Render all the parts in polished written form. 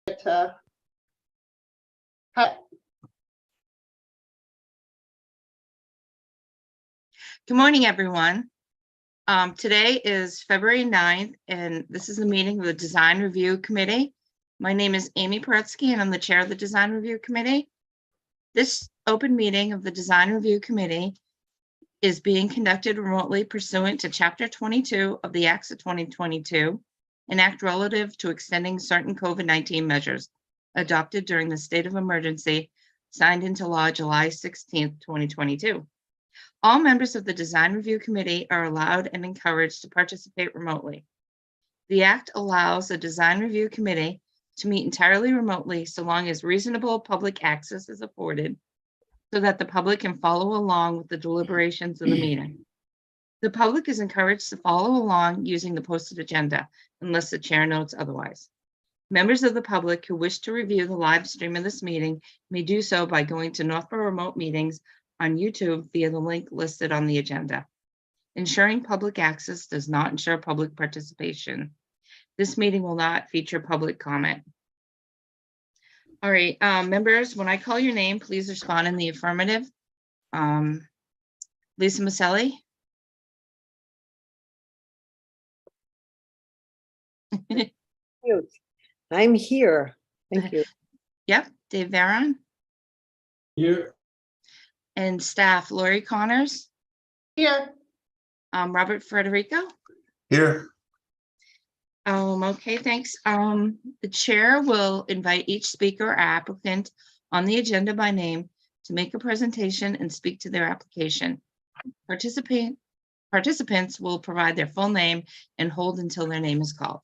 Good morning, everyone. Today is February 9th, and this is the meeting of the Design Review Committee. My name is Amy Paretsky, and I'm the chair of the Design Review Committee. This open meeting of the Design Review Committee is being conducted remotely pursuant to Chapter 22 of the Acts of 2022, an act relative to extending certain COVID-19 measures adopted during the state of emergency, signed into law July 16th, 2022. All members of the Design Review Committee are allowed and encouraged to participate remotely. The Act allows the Design Review Committee to meet entirely remotely so long as reasonable public access is afforded so that the public can follow along with the deliberations of the meeting. The public is encouraged to follow along using the posted agenda unless the chair notes otherwise. Members of the public who wish to review the live stream of this meeting may do so by going to Northborough Remote Meetings on YouTube via the link listed on the agenda. Ensuring public access does not ensure public participation. This meeting will not feature public comment. All right, members, when I call your name, please respond in the affirmative. Lisa Maselli. I'm here. Thank you. Yep, Dave Varon. Here. And staff, Lori Connors. Here. Robert Federico. Here. Okay, thanks. The chair will invite each speaker or applicant on the agenda by name to make a presentation and speak to their application. Participants will provide their full name and hold until their name is called.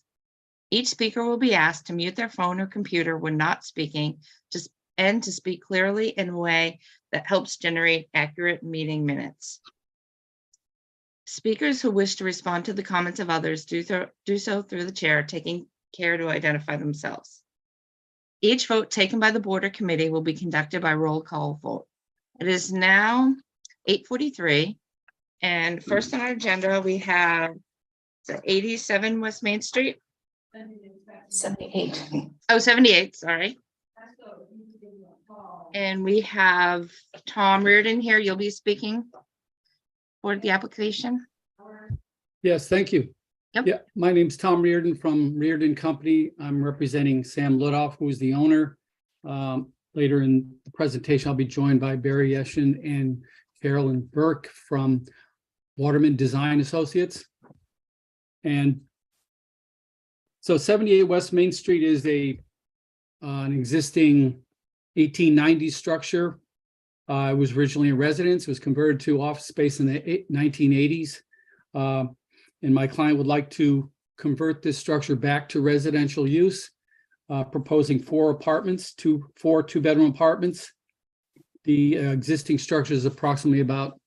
Each speaker will be asked to mute their phone or computer when not speaking, and to speak clearly in a way that helps generate accurate meeting minutes. Speakers who wish to respond to the comments of others do so through the chair, taking care to identify themselves. Each vote taken by the board or committee will be conducted by roll call vote. It is now 8:43, and first on our agenda we have the 87 West Main Street. 78. Oh, 78, sorry. And we have Tom Reardon here. You'll be speaking for the application. Yes, thank you. Yep. Yeah, my name's Tom Reardon from Reardon Company. I'm representing Sam Ludoff, who is the owner. Later in the presentation, I'll be joined by Barry Yeshin and Carolyn Burke from Waterman Design Associates. And so 78 West Main Street is an existing 1890s structure. It was originally a residence. It was converted to office space in the 1980s. And my client would like to convert this structure back to residential use, proposing four two-bedroom apartments. The existing structure is approximately about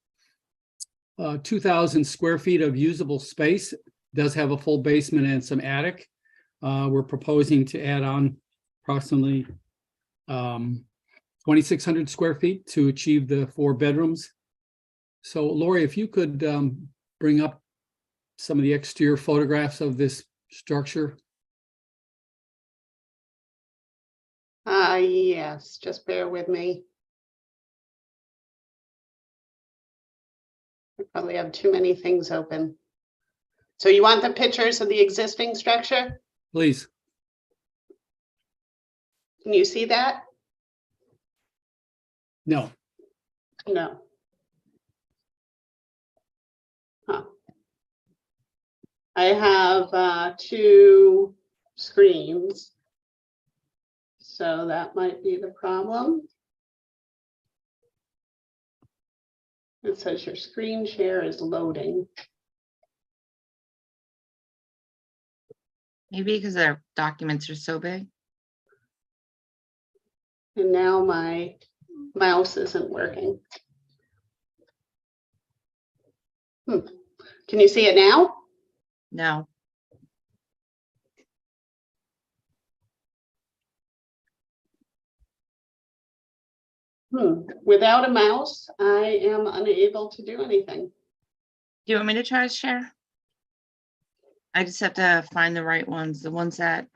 2,000 square feet of usable space. It does have a full basement and some attic. We're proposing to add on approximately 2,600 square feet to achieve the 4 bedrooms. So Lori, if you could bring up some of the exterior photographs of this structure. Yes, just bear with me. I probably have too many things open. So you want the pictures of the existing structure? Please. Can you see that? No. No. Huh. I have 2 screens, so that might be the problem. It says your screen share is loading. Maybe because their documents are so big. And now my mouse isn't working. Can you see it now? No. Without a mouse, I am unable to do anything. Do you want me to try to share? I just have to find the right ones, the ones that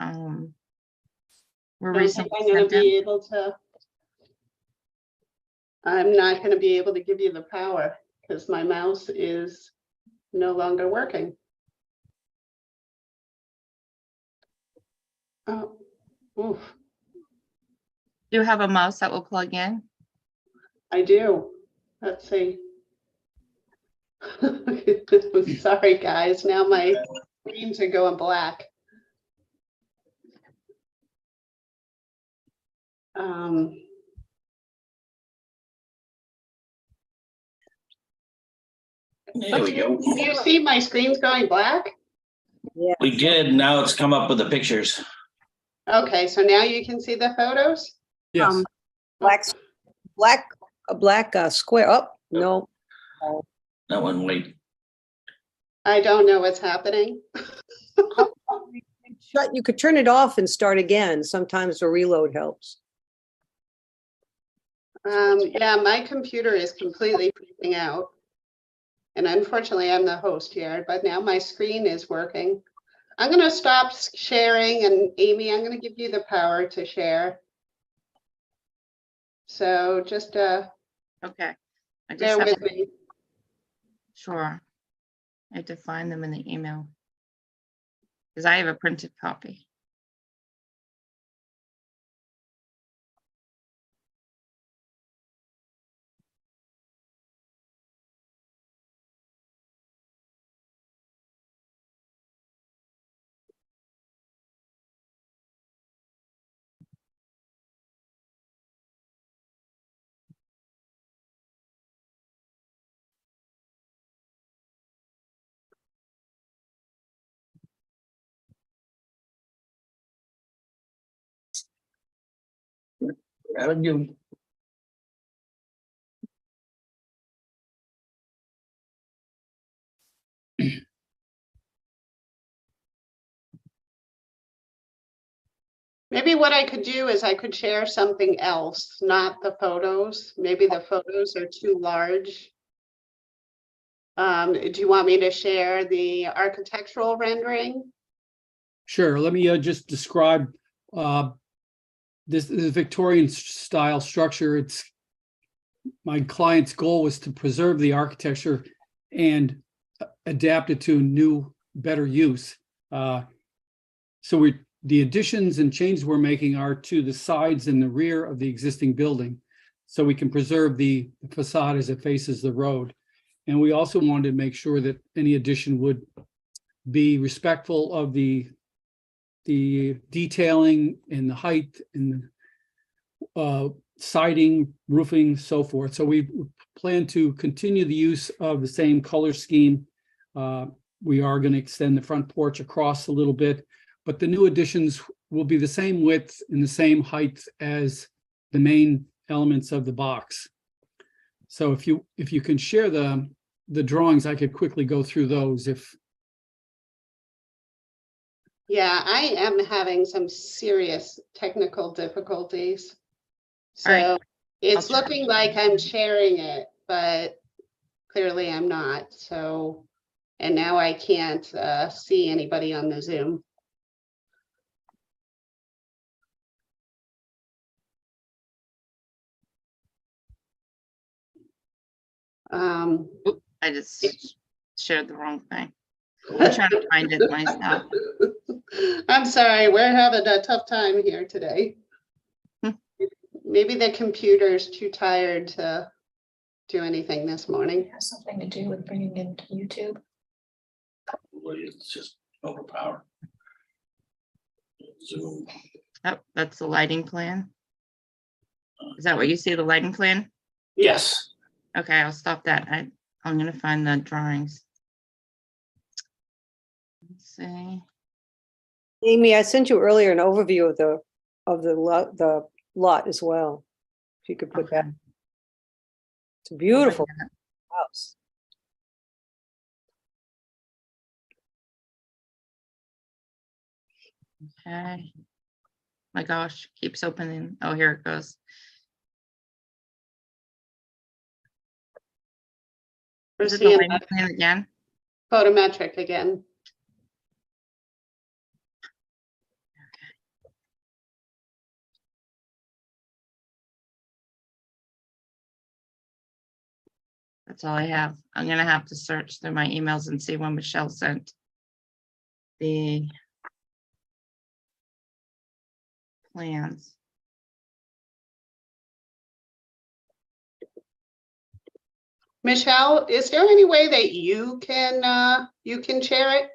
were I don't think recently I'm gonna sent in. be able to. I'm not gonna be able to give you the power because my mouse is no longer working. Oh, oof, Do you have a mouse that will plug in? I do. Let's see. Sorry, guys. Now my screens are going black. There we go. Do you see my screens going black? Yeah. We did. Now it's come up with the pictures. Okay, so now you can see the photos? Yes, Black, a black square. Oh, no. That one, wait. I don't know what's happening. You could turn it off and start again. Sometimes a reload helps. Yeah, my computer is completely freaking out. And unfortunately, I'm the host here, but now my screen is working. I'm gonna stop sharing, and Amy, I'm gonna give you the power to share. So just Okay. I just bear have, with me. sure. I have to find them in the email. Because I have a printed copy. Haven't you? Maybe what I could do is I could share something else, not the photos. Maybe the photos are too large. Do you want me to share the architectural rendering? sure. Let me just describe this Victorian style structure. It's my client's goal was to preserve the architecture and adapt it to new, better use. So the additions and changes we're making are to the sides and the rear of the existing building, so we can preserve the facade as it faces the road. And we also wanted to make sure that any addition would be respectful of the detailing and the height and siding, roofing, so forth. So we plan to continue the use of the same color scheme. We are going to extend the front porch across a little bit, but the new additions will be the same width and the same height as the main elements of the box. So if you can share the drawings, I could quickly go through those if. Yeah, I am having some serious technical difficulties. All right. So it's I'll try. looking like I'm sharing it, but clearly I'm not. So, and now I can't see anybody on the Zoom. I just shared the wrong thing. I'm trying to find it myself. I'm sorry, we're having a tough time here today. Maybe the computer's too tired to do anything this morning. It has something to do with bringing it to YouTube. Probably it's just overpowered. Zoom. Oh, that's the lighting plan. Is that what you see, the lighting plan? Yes. Okay, I'll stop that. I'm gonna find the drawings. Let's see. Amy, I sent you earlier an overview of the lot as well. If you could put that. Okay. It's a beautiful house. Okay. My gosh, keeps opening. Oh, here it goes. We're Is it the seeing lighting plan again? photometric again. That's all I have. I'm gonna have to search through my emails and see when Michelle sent the plans. Michelle, is there any way that you can share it?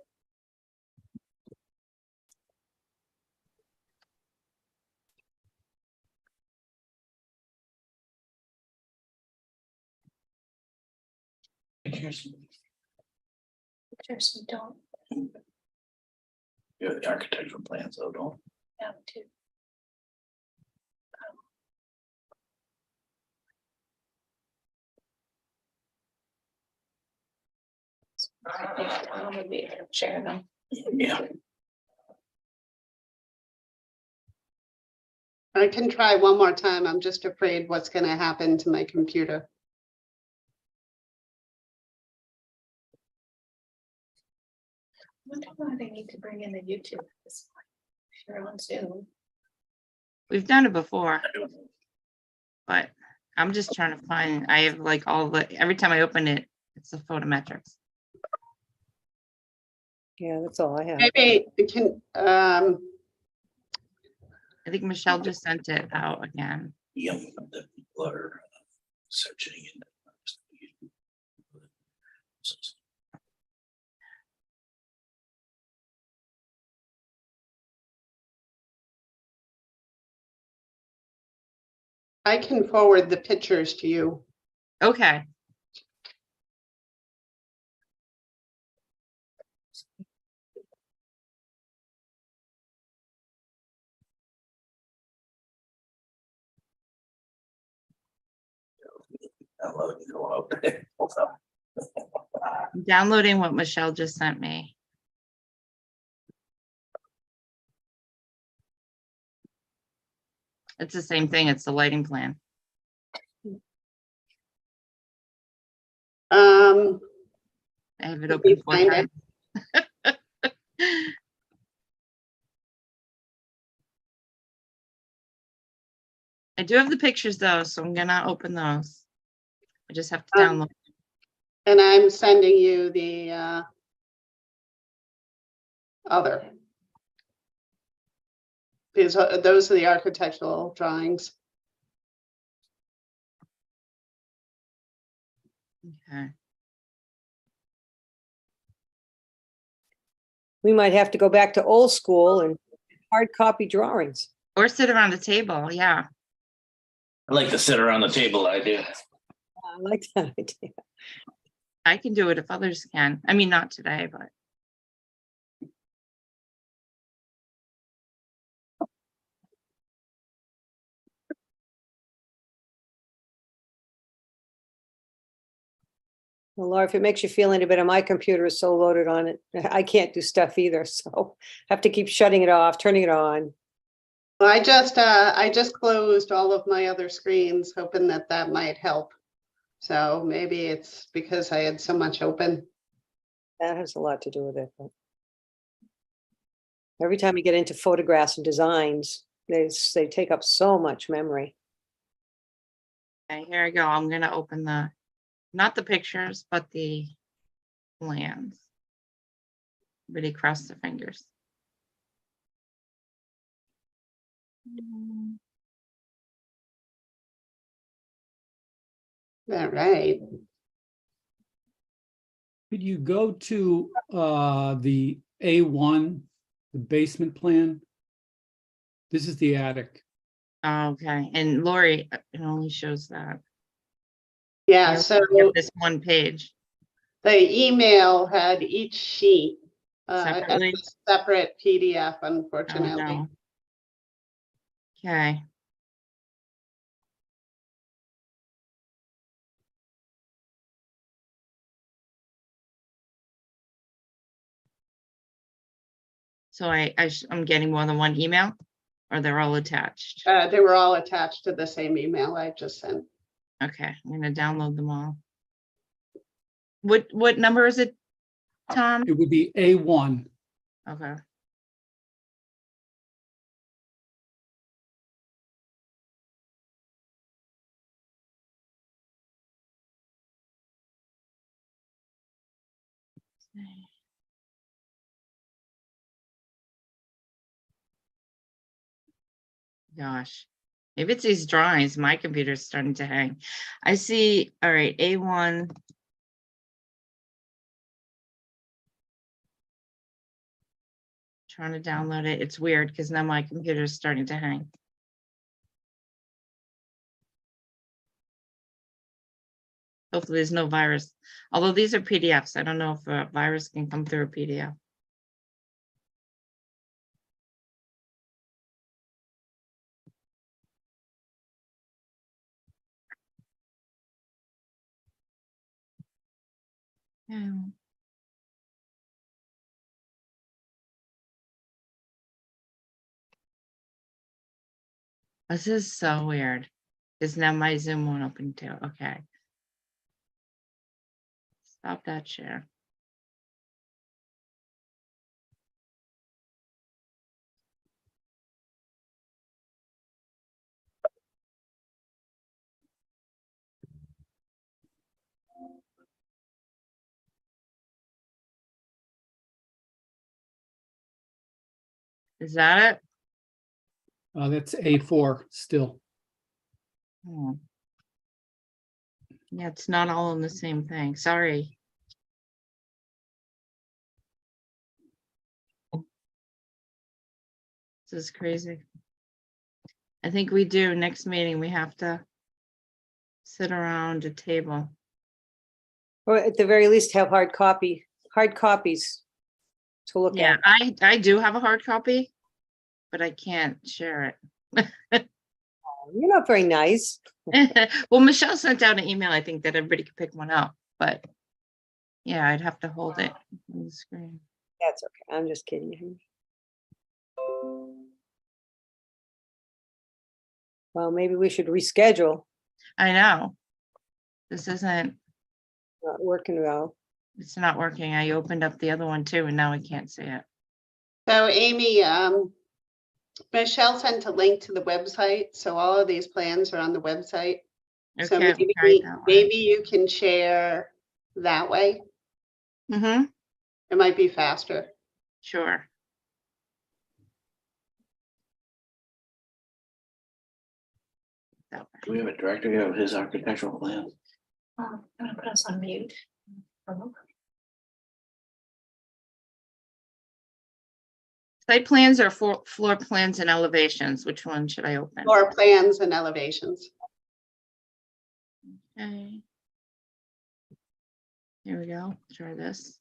Pictures. Pictures we don't You have the architectural plans, though, don't? have to. Tom would be able to share them. Yeah. I can try one more time. I'm just afraid what's gonna happen to my computer. I wonder why they need to bring in the YouTube at this point. If you're on Zoom. We've done it before, I don't know. but I'm just trying to find, I have like all the, every time I open it, it's the photometrics. Yeah, that's all I have. Maybe it can, I think Michelle just sent it out again. Young, the people are searching it. I can forward the pictures to you. Okay, I'll let you go out there. Hold up. I'm downloading what Michelle just sent me. It's the same thing, it's the lighting plan. Um, I have it Let me open 4 find times. I do have the pictures though, so I'm gonna open those. I just have to download. and I'm sending you the other. Those are the architectural drawings. Okay. We might have to go back to old school and hard copy drawings. Or sit around a table, yeah. I like to sit around the table idea. I like that idea. I can do it if others can. I mean, not today, but. Well, Laura, if it makes you feel any better, my computer is so loaded on it. I can't do stuff either, so have to keep shutting it off, turning it on. Well, I just closed all of my other screens, hoping that that might help. So maybe it's because I had so much open. That has a lot to do with it. But every time you get into photographs and designs, they take up so much memory. Okay, here I go. I'm gonna open the, not the pictures, but the plans. Really cross the fingers. All right. Could you go to the A1, the basement plan? This is the attic. Okay, and Lori, it only shows that. Yeah, You're so looking at this one page the email had each sheet as separately. a separate PDF, Oh, unfortunately. no. Okay. So I'm getting more than one email, or they're all attached? They were all attached to the same email I just sent. Okay, I'm gonna download them all. What number is it, Tom? It would be A1. Okay. Gosh, maybe it's these drawings. My computer's starting to hang. I see, all right, A1. Trying to download it. It's weird because now my computer's starting to hang. Hopefully there's no virus. Although these are PDFs. I don't know if a virus can come through a PDF. Yeah. This is so weird. Because now my Zoom won't open too. Okay. Stop that share. Is that it? That's A4 still. Hmm. Yeah, it's not all in the same thing. Sorry. This is crazy. I think we do next meeting. We have to sit around a table. Or at the very least have hard copies to look Yeah, at. I do have a hard copy, but I can't share You're not very nice. it. Well, Michelle sent out an email, I think, that everybody could pick one up, but yeah, I'd have to hold it on the screen. That's okay. I'm just kidding you. Well, maybe we should reschedule. I know. This isn't, Not working well. it's not working. I opened up the other one too, and now I can't see it. So Amy, Michelle sent a link to the website, so all of these plans are on the website. So Okay, maybe, we'll try that one. maybe you can share that way. Mm-hmm, It might be faster. sure. That way. Do we have a director who have his architectural plan? I'm gonna put us on mute. Site plans or floor plans and elevations? Which one should I open? Floor plans and elevations. Okay. Here we go. Try this.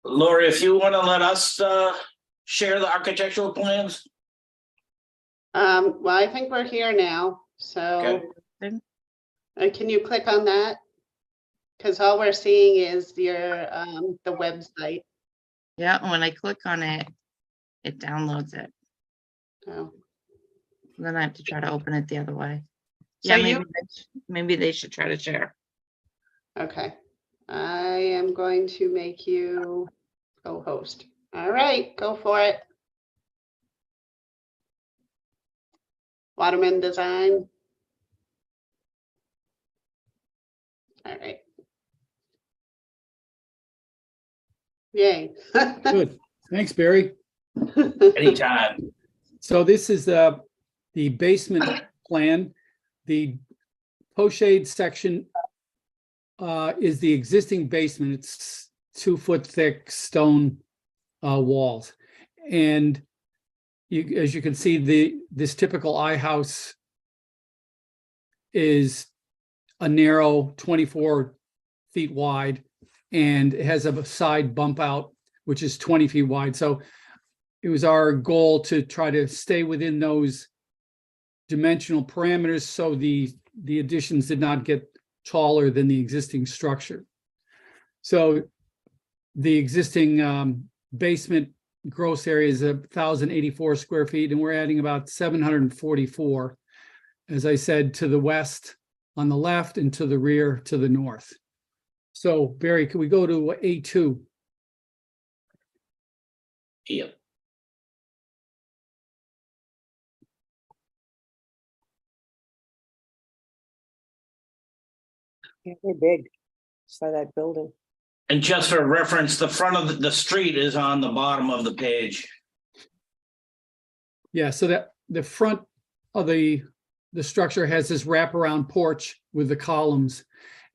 Lori, if you want to let us share the architectural plans. Well, I think we're here now, so Okay. can you click on that? Because all we're seeing is your the website. Yeah, and when I click on it, it downloads it. Oh. Then I have to try to open it the other way. So Yeah, you, maybe they should try to share. okay. I am going to make you co-host. All right, go for it. Waterman Design. All right. Yay. Good. Thanks, Barry. Anytime. So this is the basement plan. The pochade section is the existing basement. It's 2-foot thick stone walls. And as you can see, this typical I-house is a narrow 24 feet wide, and it has a side bump out, which is 20 feet wide. So it was our goal to try to stay within those dimensional parameters so the additions did not get taller than the existing structure. So the existing basement gross area is 1,084 square feet, and we're adding about 744, as I said, to the west on the left and to the rear to the north. So Barry, can we go to A2? Yep. Yeah, they're big. Saw that building. And just for reference, the front of the street is on the bottom of the page. Yeah, so that the front of the structure has this wraparound porch with the columns.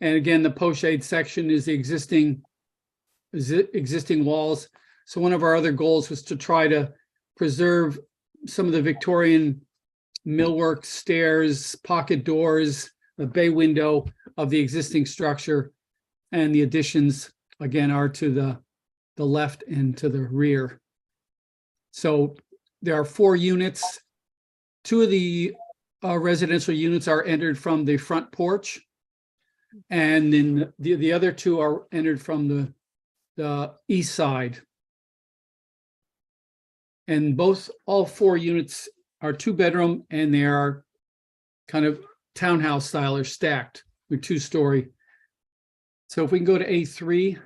And again, the pochade section is the existing walls. So one of our other goals was to try to preserve some of the Victorian millwork, stairs, pocket doors, the bay window of the existing structure. And the additions, again, are to the left and to the rear. So there are 4 units. 2 of the residential units are entered from the front porch. And then the other 2 are entered from the east side. And all 4 units are 2-bedroom, and they are kind of townhouse style or stacked with 2-story. So if we can go to A3.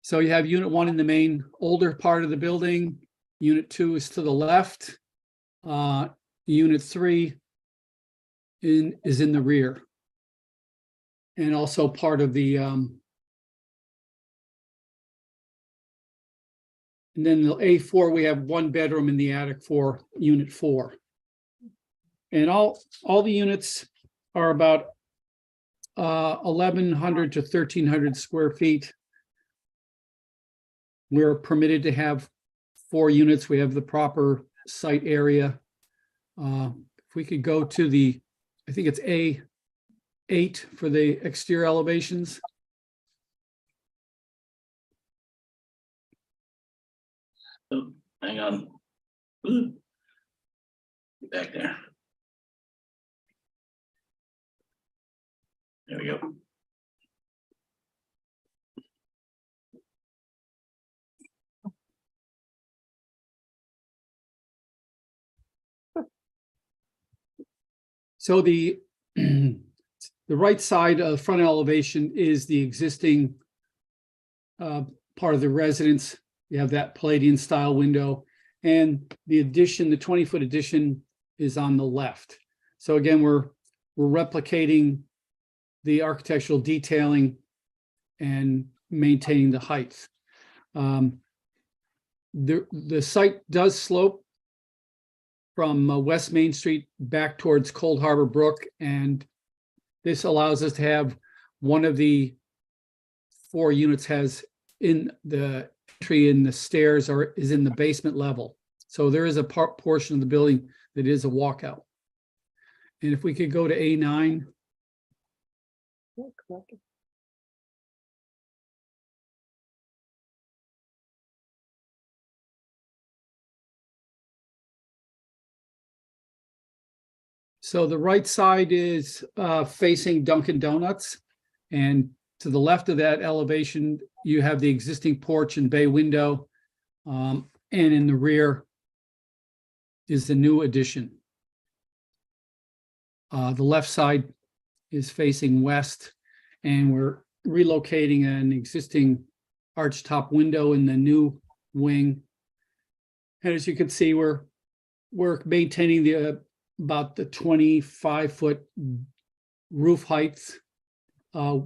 So you have unit 1 in the main older part of the building. Unit 2 is to the left. Unit 3 is in the rear. And also part of the and then the A4, we have 1 bedroom in the attic for unit 4. And all the units are about 1,100 to 1,300 square feet. We're permitted to have 4 units. We have the proper site area. If we could go to I think it's A8 for the exterior elevations. Oh, hang on. Ooh. Get back there. There we go. So the right side of the front elevation is the existing part of the residence. You have that Palladian style window, and the addition, the 20-foot addition, is on the left. So again, we're replicating the architectural detailing and maintaining the height. The site does slope from West Main Street back towards Cold Harbor Brook, and this allows us to have one of the 4 units has in the entry in the stairs is in the basement level. So there is a portion of the building that is a walkout. And if we could go to A9. So the right side is facing Dunkin' Donuts, and to the left of that elevation, you have the existing porch and bay window, and in the rear is the new addition. The left side is facing west, and we're relocating an existing arch top window in the new wing. And as you can see, we're maintaining about the 25-foot roof height,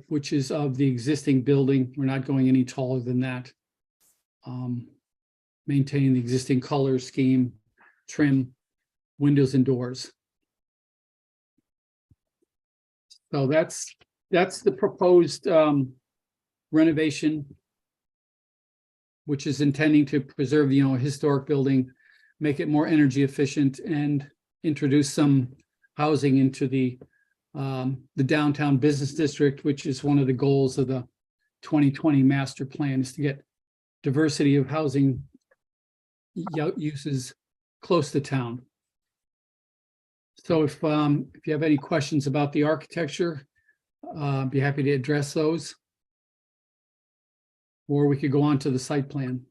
which is of the existing building. We're not going any taller than that. Maintaining the existing color scheme, trim, windows and doors. So that's the proposed renovation, which is intending to preserve, a historic building, make it more energy efficient, and introduce some housing into the downtown business district, which is one of the goals of the 2020 master plan, is to get diversity of housing uses close to town. So if you have any questions about the architecture, I'd be happy to address those. Or we could go on to the site plan.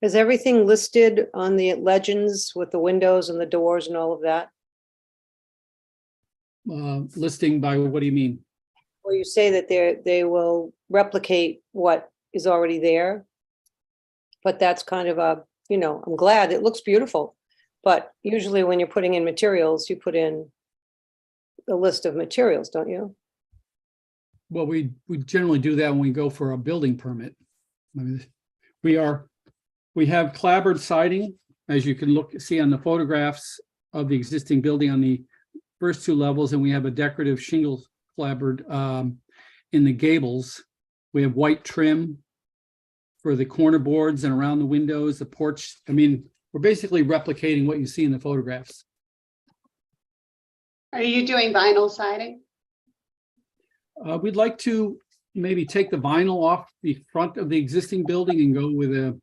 Is everything listed on the legends with the windows and the doors and all of that? Listing by, what do you mean? Well, you say that they will replicate what is already there. But that's kind of a, I'm glad, it looks beautiful. But usually when you're putting in materials, you put in a list of materials, don't you? Well, we generally do that when we go for a building permit. I mean, we have clapboard siding, as you can see on the photographs of the existing building on the first two levels, and we have a decorative shingle clapboard in the gables. We have white trim for the corner boards and around the windows, the porch. I mean, we're basically replicating what you see in the photographs. Are you doing vinyl siding? We'd like to maybe take the vinyl off the front of the existing building and go with a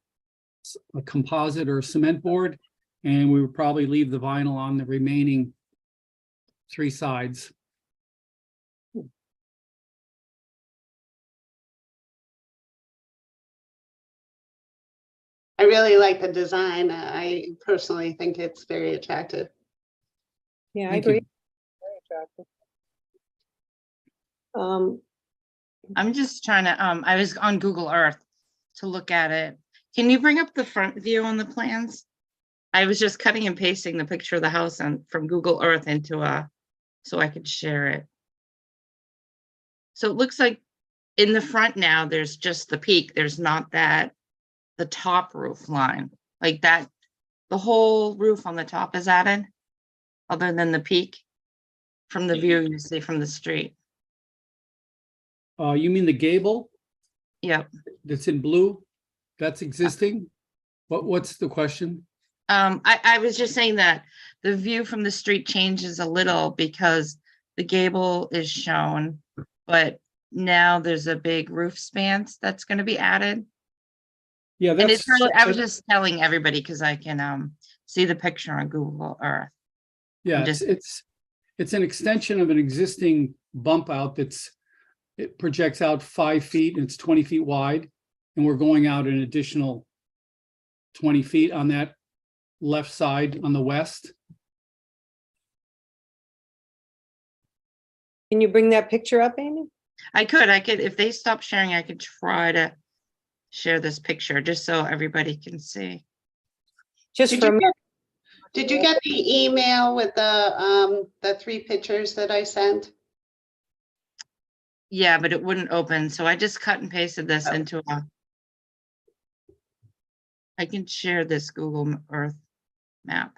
composite or cement board. And we would probably leave the vinyl on the remaining 3 sides. I really like the design. I personally think it's very attractive. Yeah, I Thank you. agree. Very attractive. I'm just trying to, I was on Google Earth to look at it. Can you bring up the front view on the plans? I was just cutting and pasting the picture of the house from Google Earth into so I could share it. So it looks like in the front now, there's just the peak. There's not the top roof line like that. The whole roof on the top is added, other than the peak from the view you see from the street. You mean the gable Yep. that's in blue? That's existing? What's the question? I was just saying that the view from the street changes a little because the gable is shown, but now there's a big roof span that's going to be added. Yeah, And that's. it's really, I was just telling everybody because I can see the picture on Google Earth. Yeah, just- it's an extension of an existing bump out it projects out 5 feet and it's 20 feet wide. And we're going out an additional 20 feet on that left side on the west. Can you bring that picture up, Amy? I could, if they stop sharing, I could try to share this picture just so everybody can see. Just Did for a you minute. Did you get the email with the 3 pictures that I sent? Yeah, but it wouldn't open. So I just cut and pasted this Oh. into I can share this Google Earth map.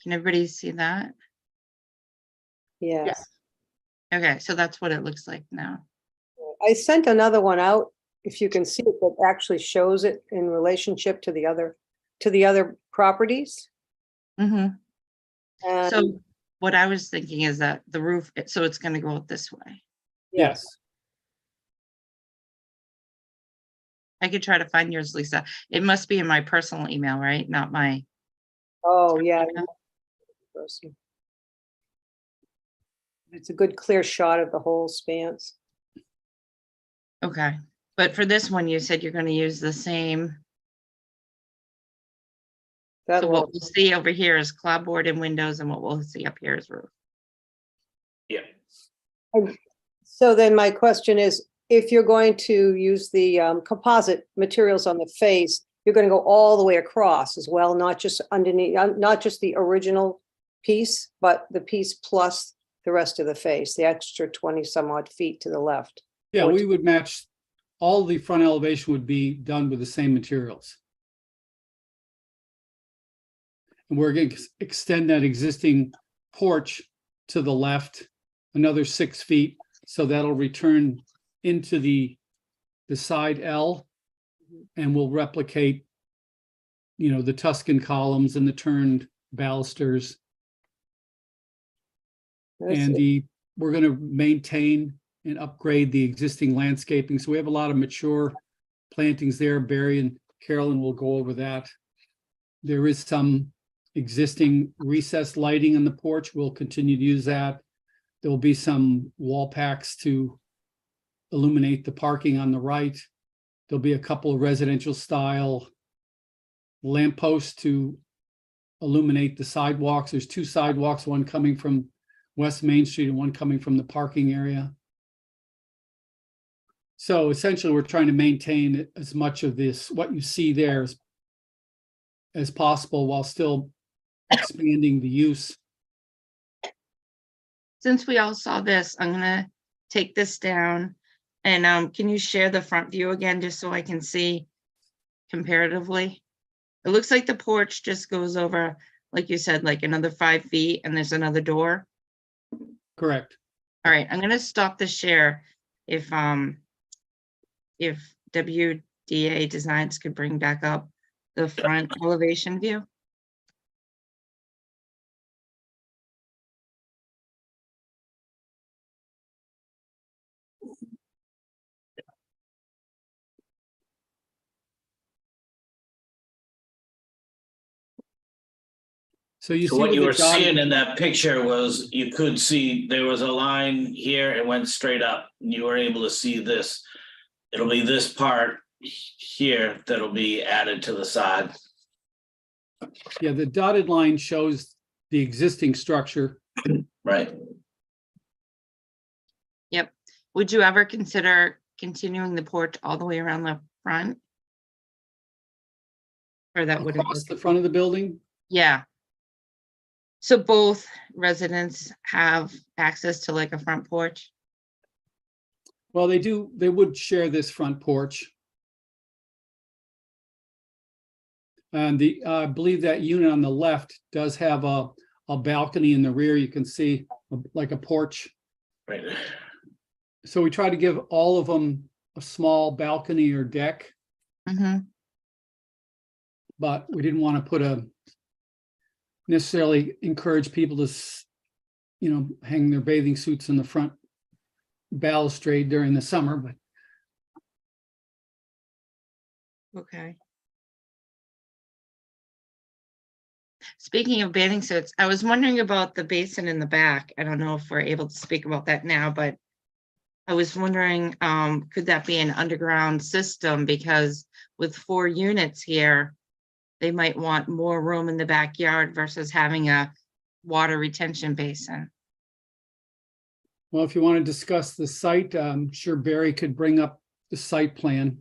Can everybody see that? Yes. Okay, so that's what it looks like now. I sent another one out, if you can see it, that actually shows it in relationship to the other properties. Mhm. And So what I was thinking is that the roof, so it's going to go out this way. Yes. I could try to find yours, Lisa. It must be in my personal email, right? Not my. Oh, yeah. email. It's a good clear shot of the whole spans. Okay, but for this one, you said you're going to use the same. That So will, what we'll see over here is clapboard and windows, and what we'll see up here is roof. Yeah. so then my question is, if you're going to use the composite materials on the face, you're going to go all the way across as well, not just underneath, not just the original piece, but the piece plus the rest of the face, the extra 20 some odd feet to the left. Yeah, Or we would match, all the front elevation would be done with the same materials. And we're going to extend that existing porch to the left another 6 feet. So that'll return into the side L, and we'll replicate, the Tuscan columns and the turned balusters. That's And it. we're going to maintain and upgrade the existing landscaping. So we have a lot of mature plantings there. Barry and Carolyn will go over that. There is some existing recessed lighting in the porch. We'll continue to use that. There'll be some wall packs to illuminate the parking on the right. There'll be a couple of residential style lampposts to illuminate the sidewalks. There's 2 sidewalks, one coming from West Main Street and one coming from the parking area. So essentially, we're trying to maintain as much of this, what you see there, as possible while still expanding the use. Since we all saw this, I'm gonna take this down. And can you share the front view again, just so I can see comparatively? It looks like the porch just goes over, like you said, like another 5 feet, and there's another door. Correct. All right, I'm gonna stop the share if WDA Designs could bring back up the front elevation view. So you So see what where you the were dotted- seeing in that picture was you could see there was a line here and went straight up. And you were able to see this. It'll be this part here that'll be added to the side. Yeah, the dotted line shows the existing structure. Right. Yep. Would you ever consider continuing the porch all the way around the front? Or that wouldn't Across the work? front of the building. Yeah. So both residents have access to like a front porch? Well, they would share this front porch. And I believe that unit on the left does have a balcony in the rear. You can see like a porch. Right. So we try to give all of them a small balcony or deck, Mm-hmm. but we didn't want to necessarily encourage people to, hang their bathing suits in the front balustrade during the summer, but Okay. Speaking of bathing suits, I was wondering about the basin in the back. I don't know if we're able to speak about that now, but I was wondering, could that be an underground system? Because with 4 units here, they might want more room in the backyard versus having a water retention basin. well, if you want to discuss the site, I'm sure Barry could bring up the site plan.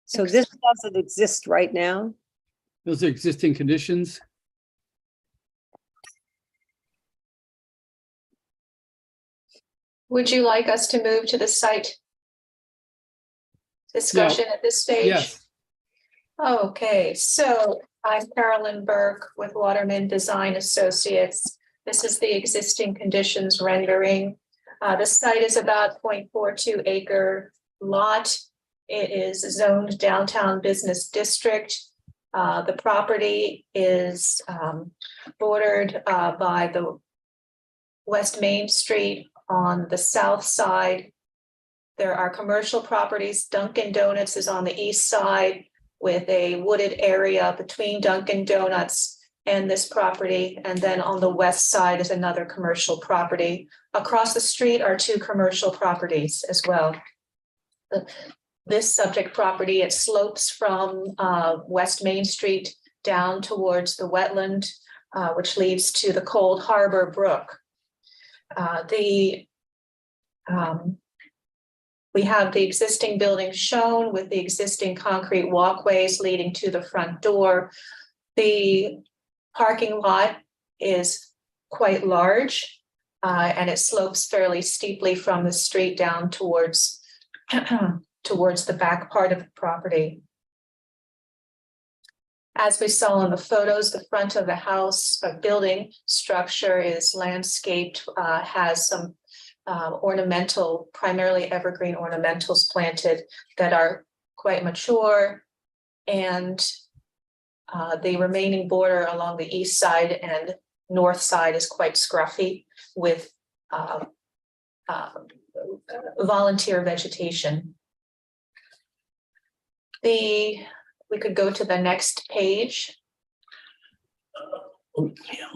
So this doesn't exist right now? Those are existing conditions. Would you like us to move to the site discussion at this stage? Yes, Okay, so I'm Carolyn Burke with Waterman Design Associates. This is the existing conditions rendering. The site is about 0.42 acre lot. It is zoned downtown business district. The property is bordered by the West Main Street on the south side. There are commercial properties. Dunkin' Donuts is on the east side with a wooded area between Dunkin' Donuts and this property. And then on the west side is another commercial property. Across the street are 2 commercial properties as well. This subject property, it slopes from West Main Street down towards the wetland, which leads to the Cold Harbor Brook. We have the existing building shown with the existing concrete walkways leading to the front door. The parking lot is quite large and it slopes fairly steeply from the street down towards the back part of the property. As we saw in the photos, the front of the house building structure is landscaped, has some ornamental, primarily evergreen ornamentals planted that are quite mature. And the remaining border along the east side and north side is quite scruffy with volunteer vegetation. We could go to the next page. Oh, yeah.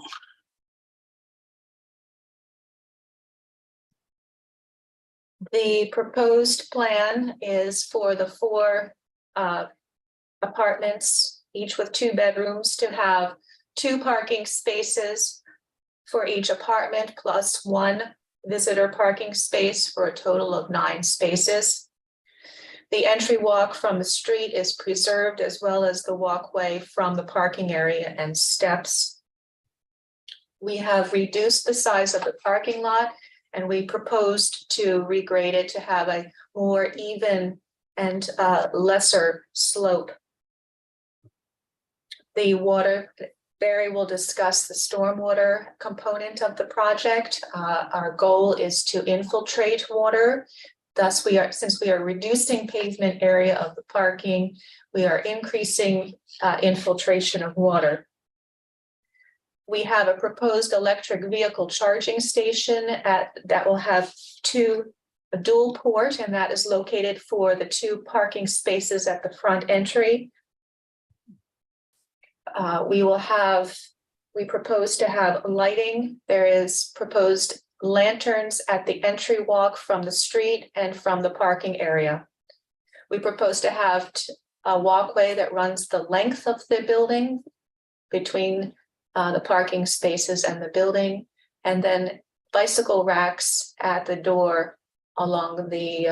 The proposed plan is for the 4 apartments, each with 2 bedrooms, to have 2 parking spaces for each apartment plus 1 visitor parking space for a total of 9 spaces. The entry walk from the street is preserved, as well as the walkway from the parking area and steps. We have reduced the size of the parking lot, and we proposed to regrade it to have a more even and lesser slope. The water, Barry will discuss the stormwater component of the project. Our goal is to infiltrate water. Thus, since we are reducing pavement area of the parking, we are increasing infiltration of water. We have a proposed electric vehicle charging station that will have a dual port, and that is located for the 2 parking spaces at the front entry. We propose to have lighting. There is proposed lanterns at the entry walk from the street and from the parking area. We propose to have a walkway that runs the length of the building between the parking spaces and the building, and then bicycle racks at the door along the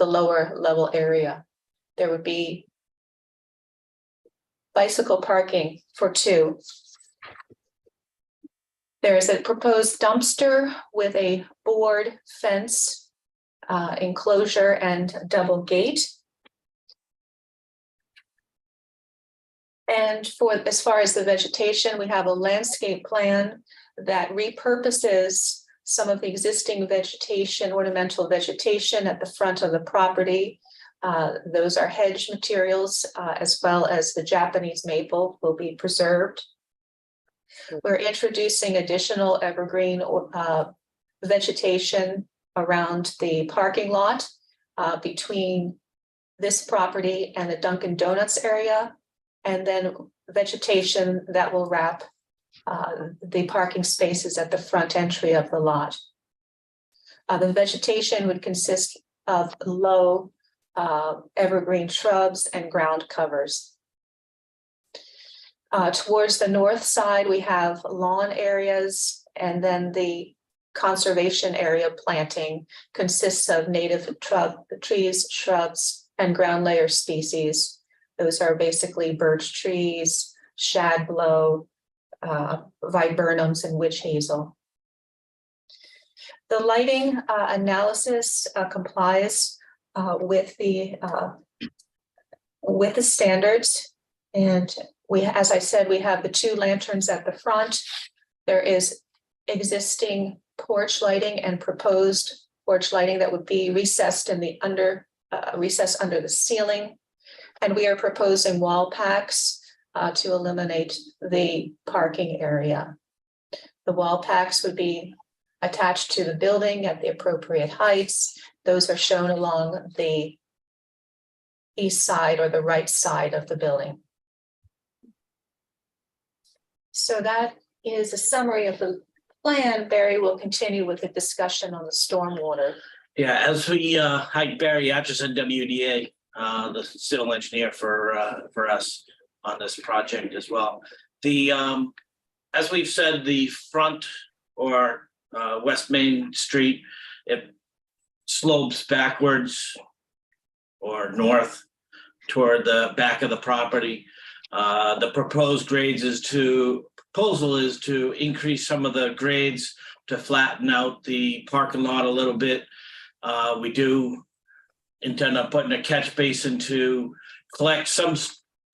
lower level area. There would be bicycle parking for 2. There is a proposed dumpster with a board fence enclosure and double gate. And as far as the vegetation, we have a landscape plan that repurposes some of the existing vegetation, ornamental vegetation at the front of the property. Those are hedge materials, as well as the Japanese maple will be preserved. We're introducing additional evergreen vegetation around the parking lot between this property and the Dunkin' Donuts area, and then vegetation that will wrap the parking spaces at the front entry of the lot. The vegetation would consist of low evergreen shrubs and ground covers. Towards the north side, we have lawn areas, and then the conservation area planting consists of native trees, shrubs, and ground layer species. Those are basically birch trees, shadblow, viburnums, and witch hazel. The lighting analysis complies with the standards, and as I said, we have the 2 lanterns at the front. There is existing porch lighting and proposed porch lighting that would be recessed in the recess under the ceiling. And we are proposing wall packs to eliminate the parking area. The wall packs would be attached to the building at the appropriate heights. Those are shown along the east side or the right side of the building. So that is a summary of the plan. Barry will continue with the discussion on the stormwater. Yeah, as we, hi, Barry Atchison, WDA, the civil engineer for us on this project as well. The, as we've said, the front or West Main Street, it slopes backwards or north toward the back of the property. The proposal is to increase some of the grades to flatten out the parking lot a little bit. We do intend on putting a catch basin to collect some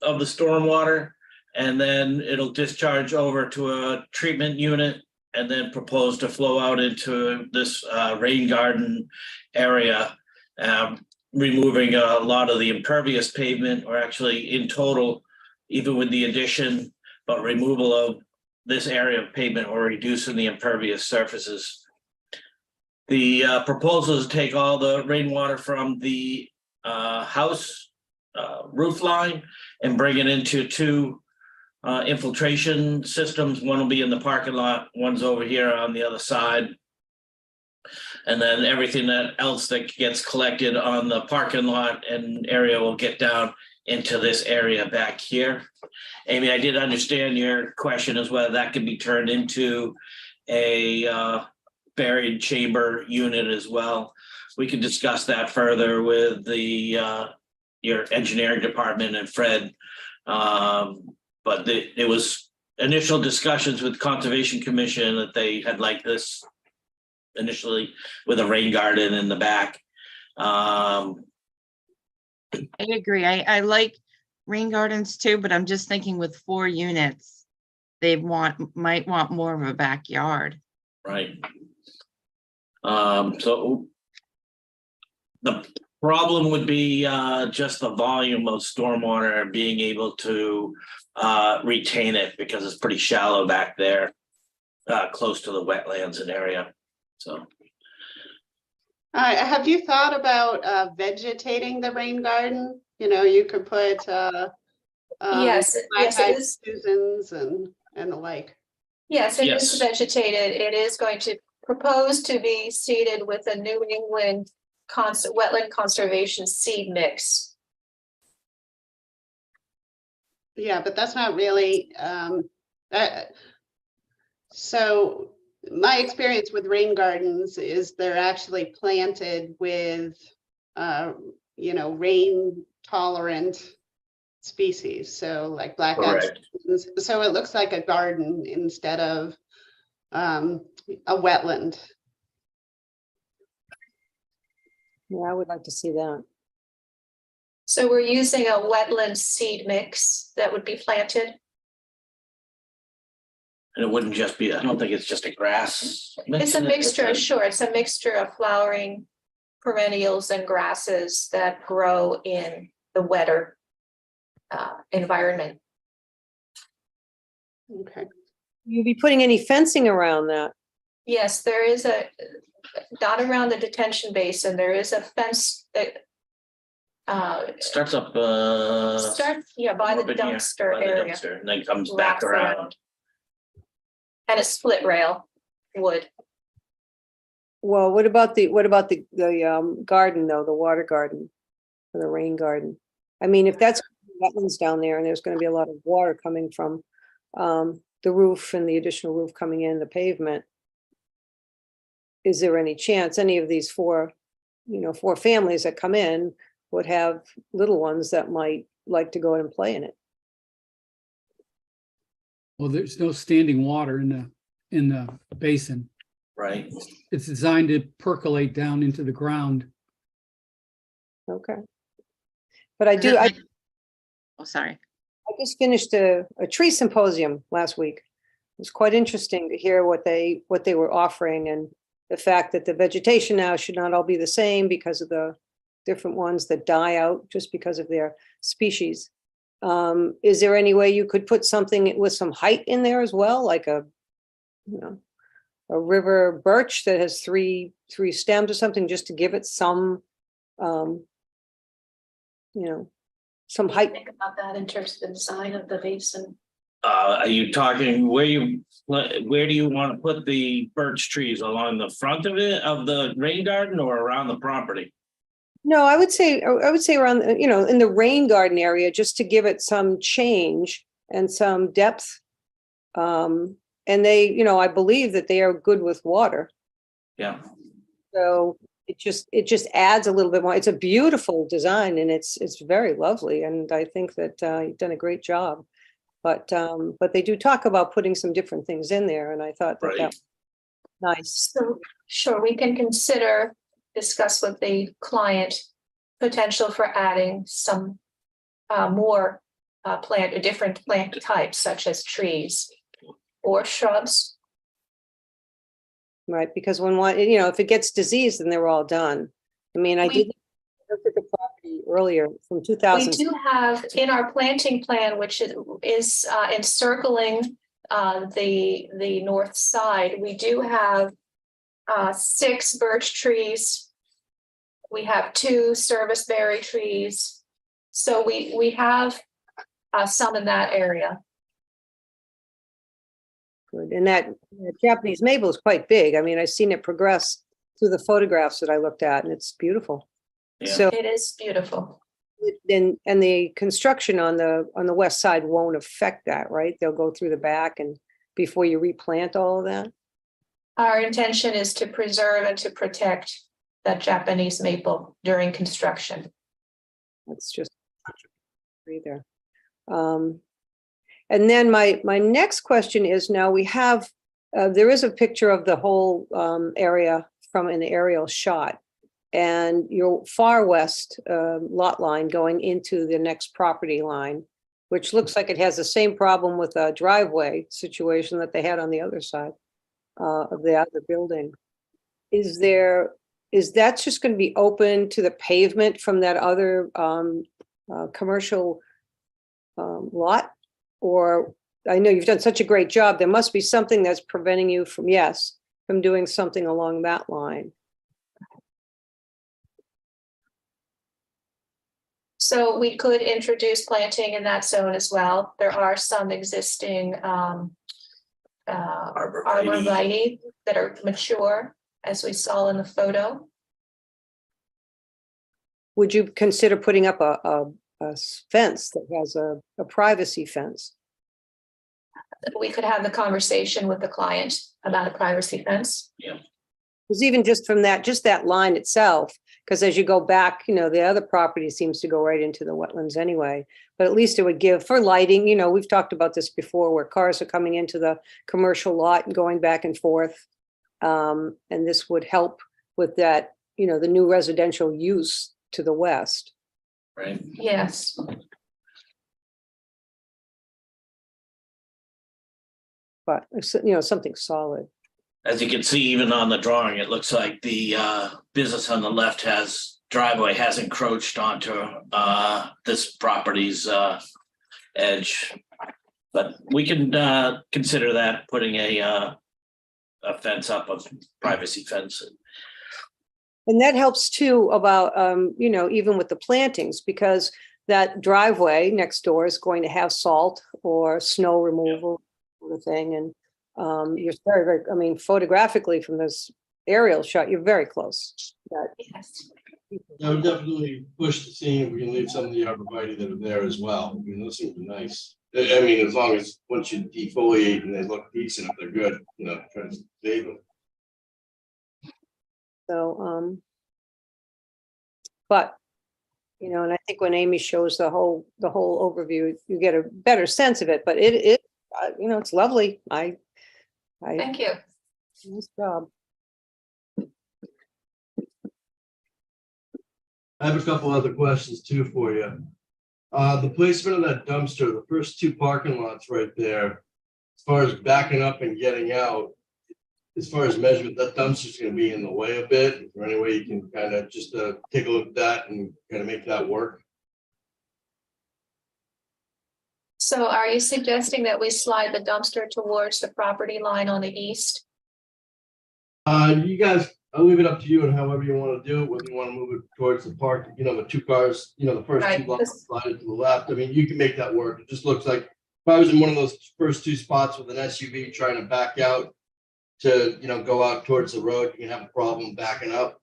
of the stormwater, and then it'll discharge over to a treatment unit and then propose to flow out into this rain garden area, removing a lot of the impervious pavement, or actually in total, even with the addition, but removal of this area of pavement or reducing the impervious surfaces. The proposal is to take all the rainwater from the house roof line and bring it into two infiltration systems. One will be in the parking lot, one's over here on the other side. And then everything else that gets collected on the parking lot and area will get down into this area back here. Amy, I did understand your question as whether that could be turned into a buried chamber unit as well. We could discuss that further with the your engineering department and Fred. But it was initial discussions with Conservation Commission that they had like this initially with a rain garden in the back. I agree. I like rain gardens too, but I'm just thinking with 4 units, they might want more of a backyard. Right. So the problem would be just the volume of stormwater and being able to retain it, because it's pretty shallow back there, close to the wetlands and area. So Have you thought about vegetating the rain garden? You know, you could put Yes, it black-eyed is. Susans and the like. Yes, it is Yes. vegetated. It is going to propose to be seeded with a New England wetland conservation seed mix. Yeah, but that's not really, so my experience with rain gardens is they're actually planted with, you know, rain tolerant species. So like black-eyed correct. Susans. So it looks like a garden instead of a wetland. Yeah, I would like to see that. So we're using a wetland seed mix that would be planted. And it wouldn't just be, I don't think it's just a grass. It's a mixture, sure, it's a mixture of flowering perennials and grasses that grow in the wetter environment. Okay. You'll be putting any fencing around that? Yes, there is not around the detention basin, there is a fence that It starts up starts, yeah, by the up in here, dumpster by the area. dumpster, and then comes back wraps around. And a split rail wood. Well, what about the garden though, the water garden, or the rain garden? I mean, if that's wetlands down there and there's gonna be a lot of water coming from the roof and the additional roof coming in, the pavement, is there any chance any of these 4 families that come in would have little ones that might like to go in and play in it? Well, there's no standing water in the basin. Right. It's designed to percolate down into the ground. Okay. But I Oh, sorry. just finished a tree symposium last week. It was quite interesting to hear what they were offering, and the fact that the vegetation now should not all be the same because of the different ones that die out just because of their species. Is there any way you could put something with some height in there as well, like a river birch that has three stems or something, just to give it some, some height? Think about that in terms of the design of the basin. Are you talking where do you want to put the birch trees, along the front of it, of the rain garden, or around the property? No, I would say around, in the rain garden area, just to give it some change and some depth. And they, I believe that they are good with water. Yeah. So it just adds a little bit more. It's a beautiful design and it's very lovely. And I think that you've done a great job. But they do talk about putting some different things in there. And I thought that that was nice. So, sure, we can discuss with the client potential for adding some more different plant types, such as trees or shrubs. right? Because when one, if it gets diseased, then they're all done. I mean, I We- did look at the property earlier from We 2000. do have in our planting plan, which is encircling the north side, we do have 6 birch trees. We have 2 serviceberry trees. So we have some in that area. Good. And that Japanese maple is quite big. I mean, I've seen it progress through the photographs that I looked at, and it's beautiful. Yeah. So It is beautiful. then, and the construction on the west side won't affect that, right? They'll go through the back and before you replant all of that? Our intention is to preserve and to protect that Japanese maple during construction. That's just agree there. And then my next question is, now we have, there is a picture of the whole area from an aerial shot. And your far west lot line going into the next property line, which looks like it has the same problem with a driveway situation that they had on the other side of the other building. Is that just going to be open to the pavement from that other commercial lot? Or I know you've done such a great job. There must be something that's preventing you from doing something along that line. So we could introduce planting in that zone as well. There are some existing arborvitae that are mature, as we saw in the photo. Would you consider putting up a fence that has a privacy fence? We could have the conversation with the client about a privacy fence. Because even just from that line itself, because as you go back, the other property seems to go right into the wetlands anyway. But at least it would give for lighting, we've talked about this before, where cars are coming into the commercial lot and going back and forth. And this would help with that, the new residential use to the west. Right. Yes. But, something solid. As you can see, even on the drawing, it looks like the business on the left driveway has encroached onto this property's edge. But we can consider that, putting a fence up, a privacy fence. And that helps too about, even with the plantings, because that driveway next door is going to have salt or snow removal sort of thing. And you're very, very, photographically from this aerial shot, you're very close. Yes. I would definitely push to see if we can leave some of the arborvitae that are there as well. Those seem nice. As long as once you defoliate and they look decent, if they're good, try to save them. So, but, and I think when Amy shows the whole overview, you get a better sense of it, but it's lovely. Thank you. Nice job. I have a couple other questions too for you. The placement of that dumpster, the first 2 parking lots right there, as far as backing up and getting out, as far as measurement, that dumpster's going to be in the way a bit. Is there any way you can kind of just take a look at that and kind of make that work? So are you suggesting that we slide the dumpster towards the property line on the east? You guys, I'll leave it up to you and however you want to do it, whether you want to move it towards the park, the 2 cars, the first Right, 2 blocks slide to the left. You can make that work. It just looks like if I was in one of those first 2 spots with an SUV trying to back out to, go out towards the road, you can have a problem backing up.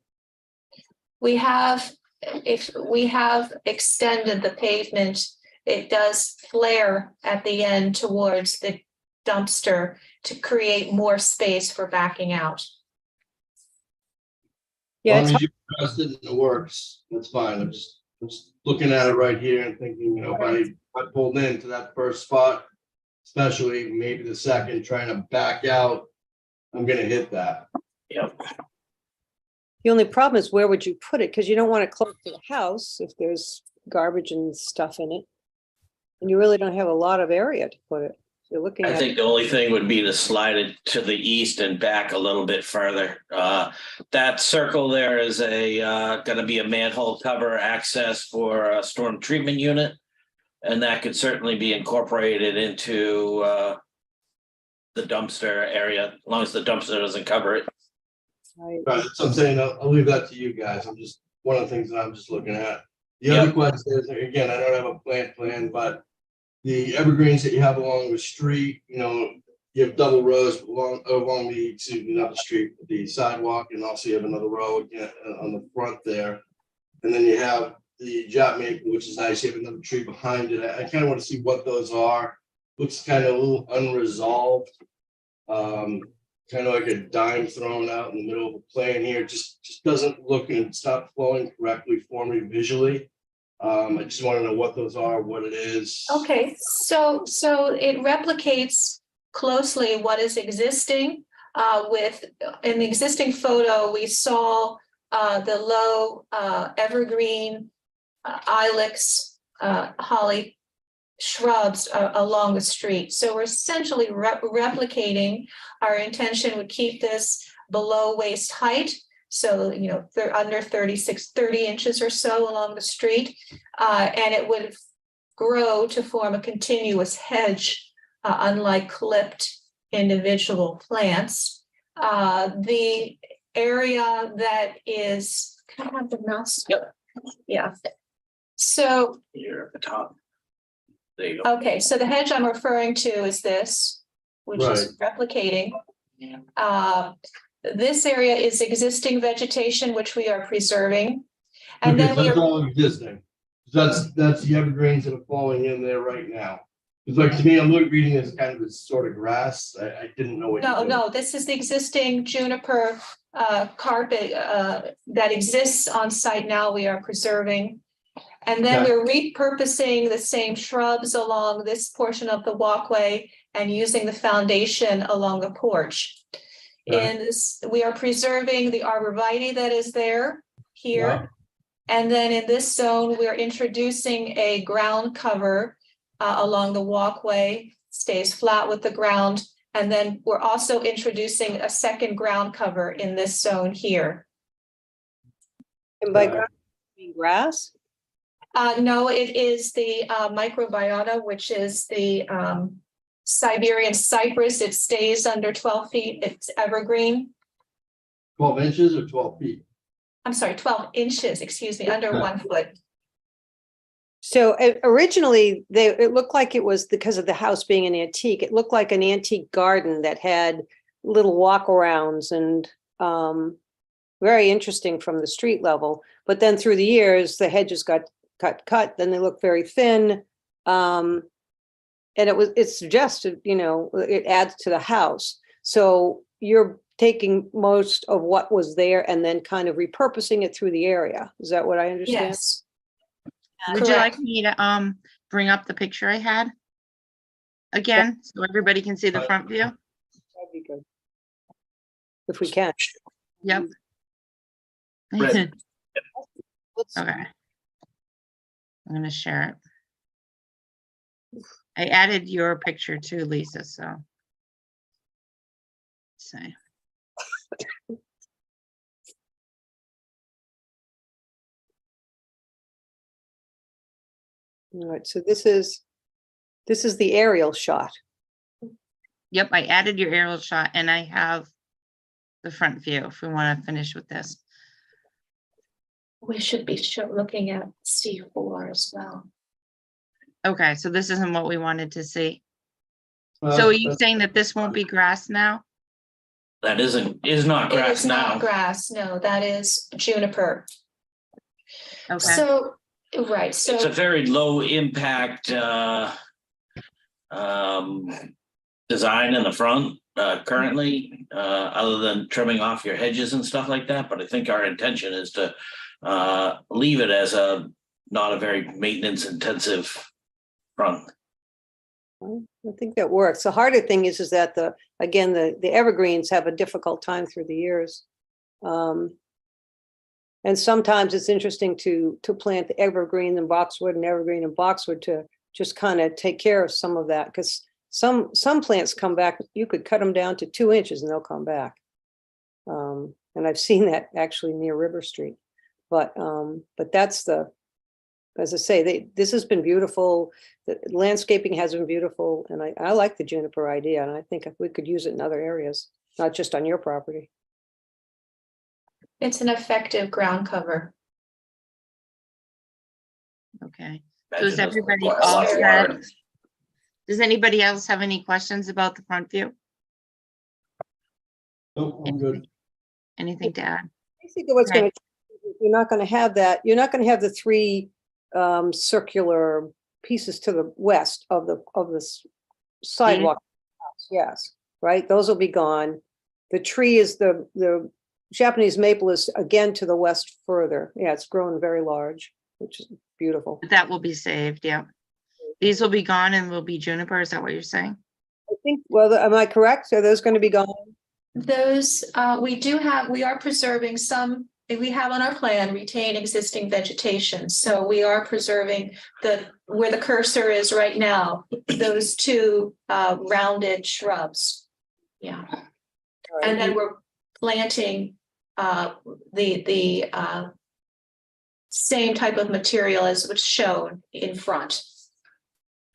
If we have extended the pavement, it does flare at the end towards the dumpster to create more space for backing out. Yeah, As it's long as you trust it and it works, that's fine. I'm just looking at it right here and thinking, if I pulled into that first spot, especially maybe the second, trying to back out, I'm gonna hit that. Yep. the only problem is where would you put it? Because you don't want it close to the house if there's garbage and stuff in it. And you really don't have a lot of area to put it. You're looking I at, think the only thing would be to slide it to the east and back a little bit further. That circle there is gonna be a manhole cover access for a storm treatment unit. And that could certainly be incorporated into the dumpster area, as long as the dumpster doesn't cover it. right, Right, so I'm saying, I'll leave that to you guys. I'm just, one of the things that I'm just looking at. The Yep. other question is, again, I don't have a plant plan, but the evergreens that you have along the street, you have double rows along the, not the street, the sidewalk, and also you have another row again on the front there. And then you have the Jap maple, which is nice. You have another tree behind it. I kind of want to see what those are. Looks kind of a little unresolved. Kind of like a dime thrown out in the middle of a plan here. Just doesn't look and it's not flowing correctly for me visually. I just want to know what those are, what it is. Okay, so it replicates closely what is existing. In the existing photo, we saw the low evergreen ilex holly shrubs along the street. So we're essentially replicating. Our intention would keep this below waist height. So, they're under 30 inches or so along the street. And it would grow to form a continuous hedge, unlike clipped individual plants. The area that is, can I have the mouse? Yep. Yeah. So, Here at the top. There you go. okay, so the hedge I'm referring to is this, which is replicating. This area is existing vegetation, which we are preserving. And Okay, then so we that's are, all existing. That's the evergreens that are falling in there right now. It's like, to me, I'm reading this kind of as sort of grass. I didn't know what. no, this is the existing juniper carpet that exists on site now, we are preserving. And then Okay. we're repurposing the same shrubs along this portion of the walkway and using the foundation along the porch. Okay. In this, we are preserving the arborvitae that is there here. Yeah. And then in this zone, we're introducing a ground cover along the walkway, stays flat with the ground. And then we're also introducing a second ground cover in this zone here. and by Right. grass, you mean grass? No, it is the microbiota, which is the Siberian cypress. It stays under 12 feet. It's evergreen. 12 inches or 12 feet? I'm sorry, 12 inches, excuse me, under Okay. 1 foot. So originally, it looked like it was because of the house being an antique. It looked like an antique garden that had little walkarounds and very interesting from the street level. But then through the years, the hedges got cut, then they look very thin. And it's suggested, it adds to the house. So you're taking most of what was there and then kind of repurposing it through the area. Is that what I understand? Yes. Would you like Correct. me to bring up the picture I had? Again, so everybody can see the front view? That'd be good. If we can. Yep. Right. Let's- Okay. I'm gonna share it. I added your picture too, Lisa, so. Let's see. All right, so this is the aerial shot. Yep, I added your aerial shot and I have the front view if we want to finish with this. We should be looking at C4 as well. Okay, so this isn't what we wanted to see. So are you saying that this won't be grass now? That is not It grass is not now. grass, no, that is juniper. Okay, So, right, It's a so, very low impact design in the front currently, other than trimming off your hedges and stuff like that. But I think our intention is to leave it as not a very maintenance intensive front. I think that works. The harder thing is that the evergreens have a difficult time through the years. And sometimes it's interesting to plant the evergreen and boxwood and evergreen and boxwood to just kind of take care of some of that, because Some plants come back, you could cut them down to 2 inches and they'll come back. And I've seen that actually near River Street. But that's as I say, this has been beautiful. The landscaping has been beautiful, and I like the juniper idea, and I think we could use it in other areas, not just on your property. It's an effective ground cover. Okay. Imagine is those everybody require a lot of all water. set? Does anybody else have any questions about the front view? Nope, I'm good. Anything to add? Basically, what's Okay. going to, you're not going to have that, you're not going to have the 3 circular pieces to the west of the sidewalk. Yes, right, those will be gone. The tree is the Japanese maple is again to the west further. Yeah, it's grown very large, which is beautiful. But that will be saved, yeah. These will be gone and will be juniper, is that what you're saying? I think, well, am I correct? Are those going to be gone? Those, we are preserving some, we have on our plan retain existing vegetation. So we are preserving where the cursor is right now, those 2 rounded shrubs. Yeah. All right. And then we're planting the same type of material as was shown in front.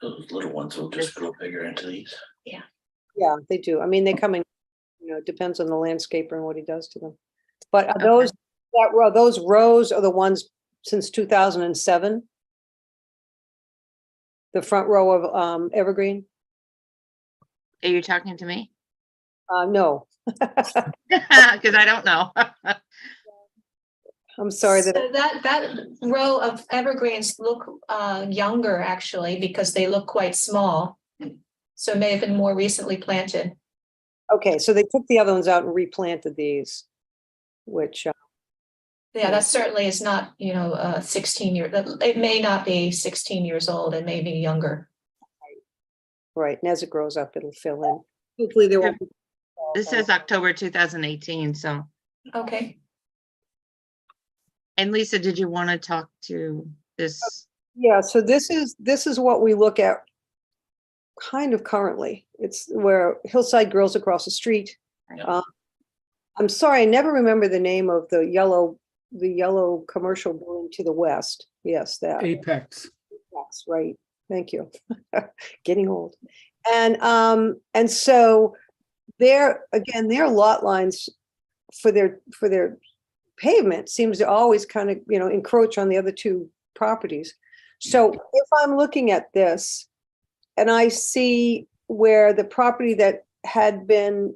Those little ones will just grow bigger into these. Yeah, they do. I mean, they come in, it depends on the landscaper and what he does to them. But are Okay. those rows are the ones since 2007? The front row of evergreen? Are you talking to me? No, Because I don't know. I'm sorry So that, that row of evergreens look younger actually, because they look quite small. So it may have been more recently planted. okay, so they took the other ones out and replanted these, which, Yeah, that certainly is not, 16 years, it may not be 16 years old, it may be younger. right, and as it grows up, it'll fill in. Hopefully there won't be. This is October 2018, so. Okay. And Lisa, did you want to talk to this? Yeah, so this is what we look at kind of currently. It's where Hillside Girls across the street. Yeah. I'm sorry, I never remember the name of the yellow commercial building to the west. Yes, that. Apex. Yes, right. Thank you. Getting old. And so their lot lines for their pavement seems to always kind of, encroach on the other 2 properties. So if I'm looking at this and I see where the property that had been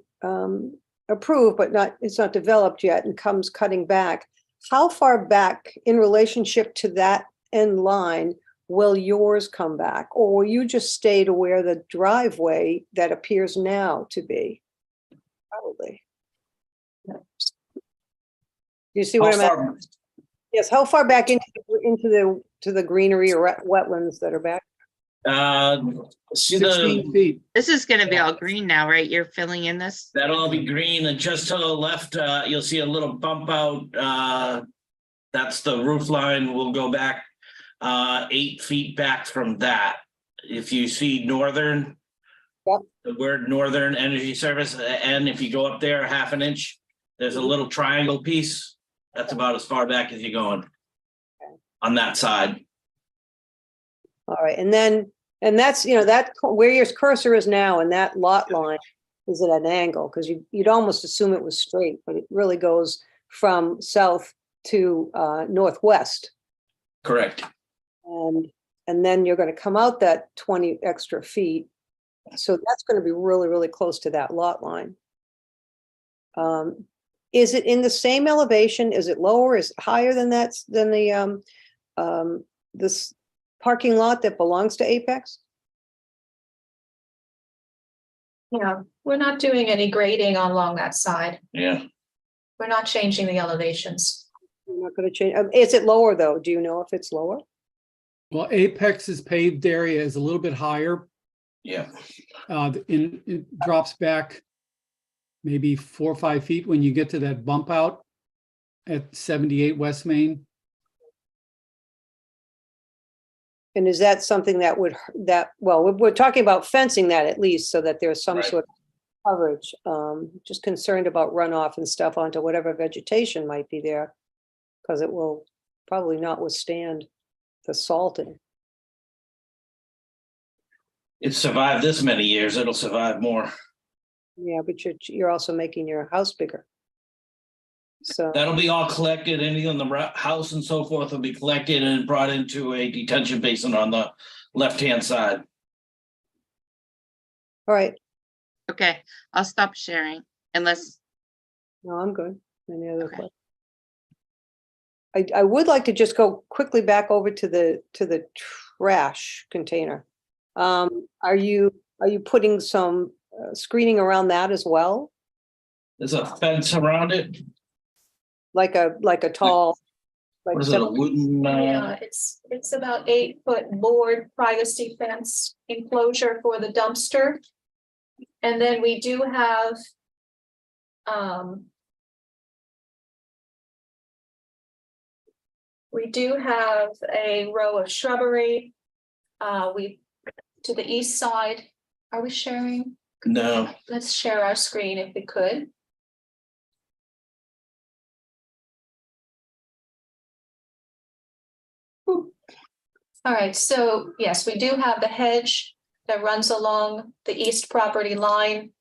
approved, but it's not developed yet and comes cutting back, how far back in relationship to that end line will yours come back? Or will you just stay to where the driveway that appears now to be? Probably. You see what I'm at? Yes, how far back into the greenery or wetlands that are back? See 16 feet. This is going to be all green now, right? You're filling in this? that'll all be green, and just to the left, you'll see a little bump out. That's the roof line. We'll go back 8 feet back from that. If you see Northern, Yep. the word Northern Energy Service, and if you go up there 1/2 inch, there's a little triangle piece. That's about as far back as you're going on that side. All right, and that's, where your cursor is now and that lot line is at an angle, because you'd almost assume it was straight, but it really goes from south to northwest. Correct. And then you're going to come out that 20 extra feet. So that's going to be really, really close to that lot line. Is it in the same elevation? Is it lower? Is it higher than this parking lot that belongs to Apex? Yeah, we're not doing any grading along that side. Yeah. We're not changing the elevations. You're not going to change. Is it lower though? Do you know if it's lower? Well, Apex's paved area is a little bit higher. Yeah. It drops back maybe 4 or 5 feet when you get to that bump out at 78 West Main. And is that something that would, well, we're talking about fencing that at least so that there's some Right. sort of coverage. Just concerned about runoff and stuff onto whatever vegetation might be there. Because it will probably not withstand the salting. It's survived this many years, it'll survive more. Yeah, but you're also making your house bigger. So, That'll be all collected, anything on the house and so forth will be collected and brought into a detention basin on the left-hand side. all right, Okay, I'll stop sharing unless, no, I'm good. Any other Okay. questions? I would like to just go quickly back over to the trash container. Are you putting some screening around that as well? There's a fence around it. Like a tall, like What is it, a wooden, Yeah, it's about 8-foot board privacy fence enclosure for the dumpster. And then we do have a row of shrubbery. To the east side. Are we sharing? no, Let's share our screen if we could. All right, so yes, we do have the hedge that runs along the east property line.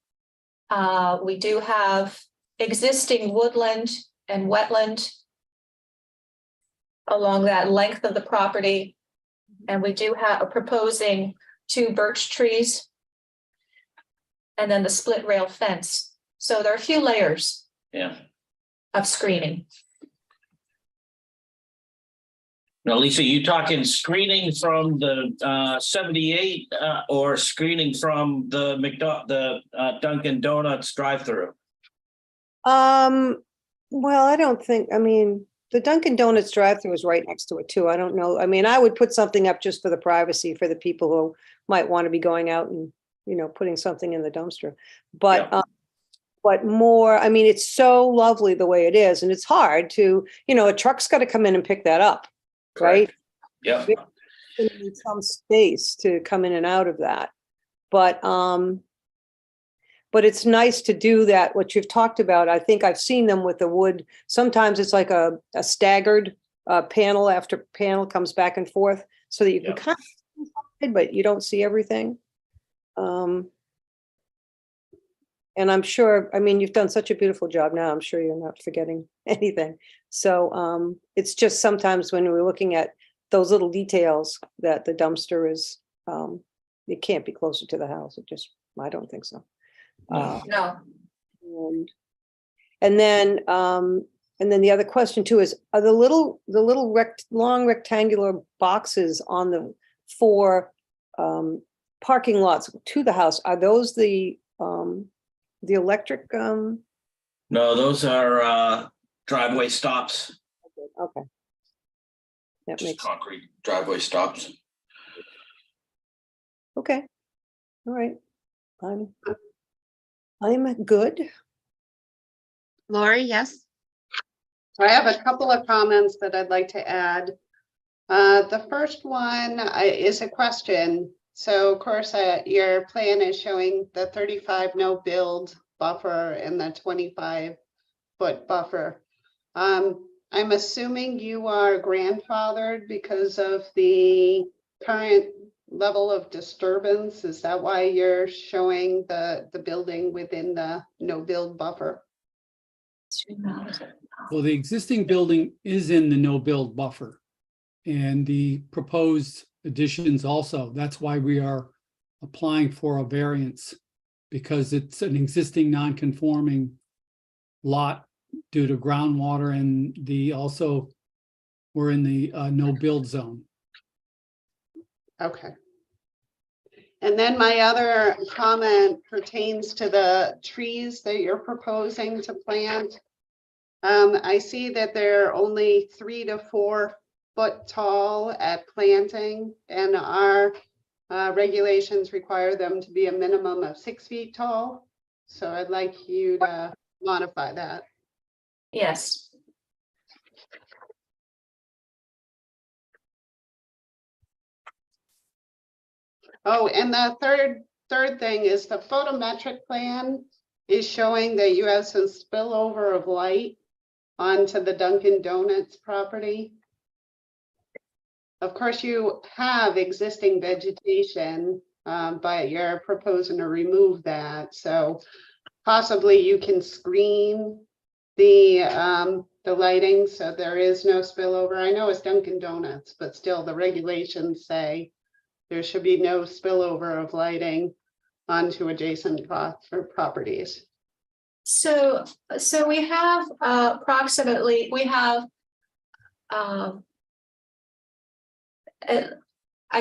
We do have existing woodland and wetland along that length of the property. And we do have proposing 2 birch trees. And then the split rail fence. So there are a few layers yeah. of screening. Now, Lisa, you talking screening from the 78 or screening from the Dunkin' Donuts drive-through? Well, I don't think, I mean, the Dunkin' Donuts drive-through is right next to it too. I don't know. I mean, I would put something up just for the privacy for the people who might want to be going out and, putting something in the dumpster. But, Yeah. But more, I mean, it's so lovely the way it is, and it's hard to, a truck's got to come in and pick that up, right? Yep. You need some space to come in and out of that. But it's nice to do that, what you've talked about. I think I've seen them with the wood. Sometimes it's like a staggered panel after panel comes back and forth so that you can Yeah. kind of see inside, but you don't see everything. And I'm sure, I mean, you've done such a beautiful job now. I'm sure you're not forgetting anything. So it's just sometimes when we're looking at those little details that the dumpster is, it can't be closer to the house. I don't think so. No. No, And then the other question too is, are the little long rectangular boxes on the 4 parking lots to the house, are those the electric? No, those are driveway stops, Okay. That just makes, concrete driveway stops. okay. All right. I'm good. Lori, yes? So I have a couple of comments that I'd like to add. The first one is a question. So of course, your plan is showing the 35 no build buffer and the 25-foot buffer. I'm assuming you are grandfathered because of the current level of disturbance. Is that why you're showing the building within the no build buffer? Well, the existing building is in the no-build buffer. And the proposed additions also, that's why we are applying for a variance, because it's an existing non-conforming lot due to groundwater, and we're in the no-build zone. Okay. And then my other comment pertains to the trees that you're proposing to plant. I see that they're only 3 to 4 foot tall at planting, and our regulations require them to be a minimum of 6 feet tall. So I'd like you to modify that. yes. Oh, and the third thing is the photometric plan is showing that you have some spillover of light onto the Dunkin' Donuts property. Of course, you have existing vegetation, but you're proposing to remove that, so possibly you can screen the lighting, so there is no spillover. I know it's Dunkin' Donuts, but still the regulations say there should be no spillover of lighting onto adjacent properties. So we have approximately, I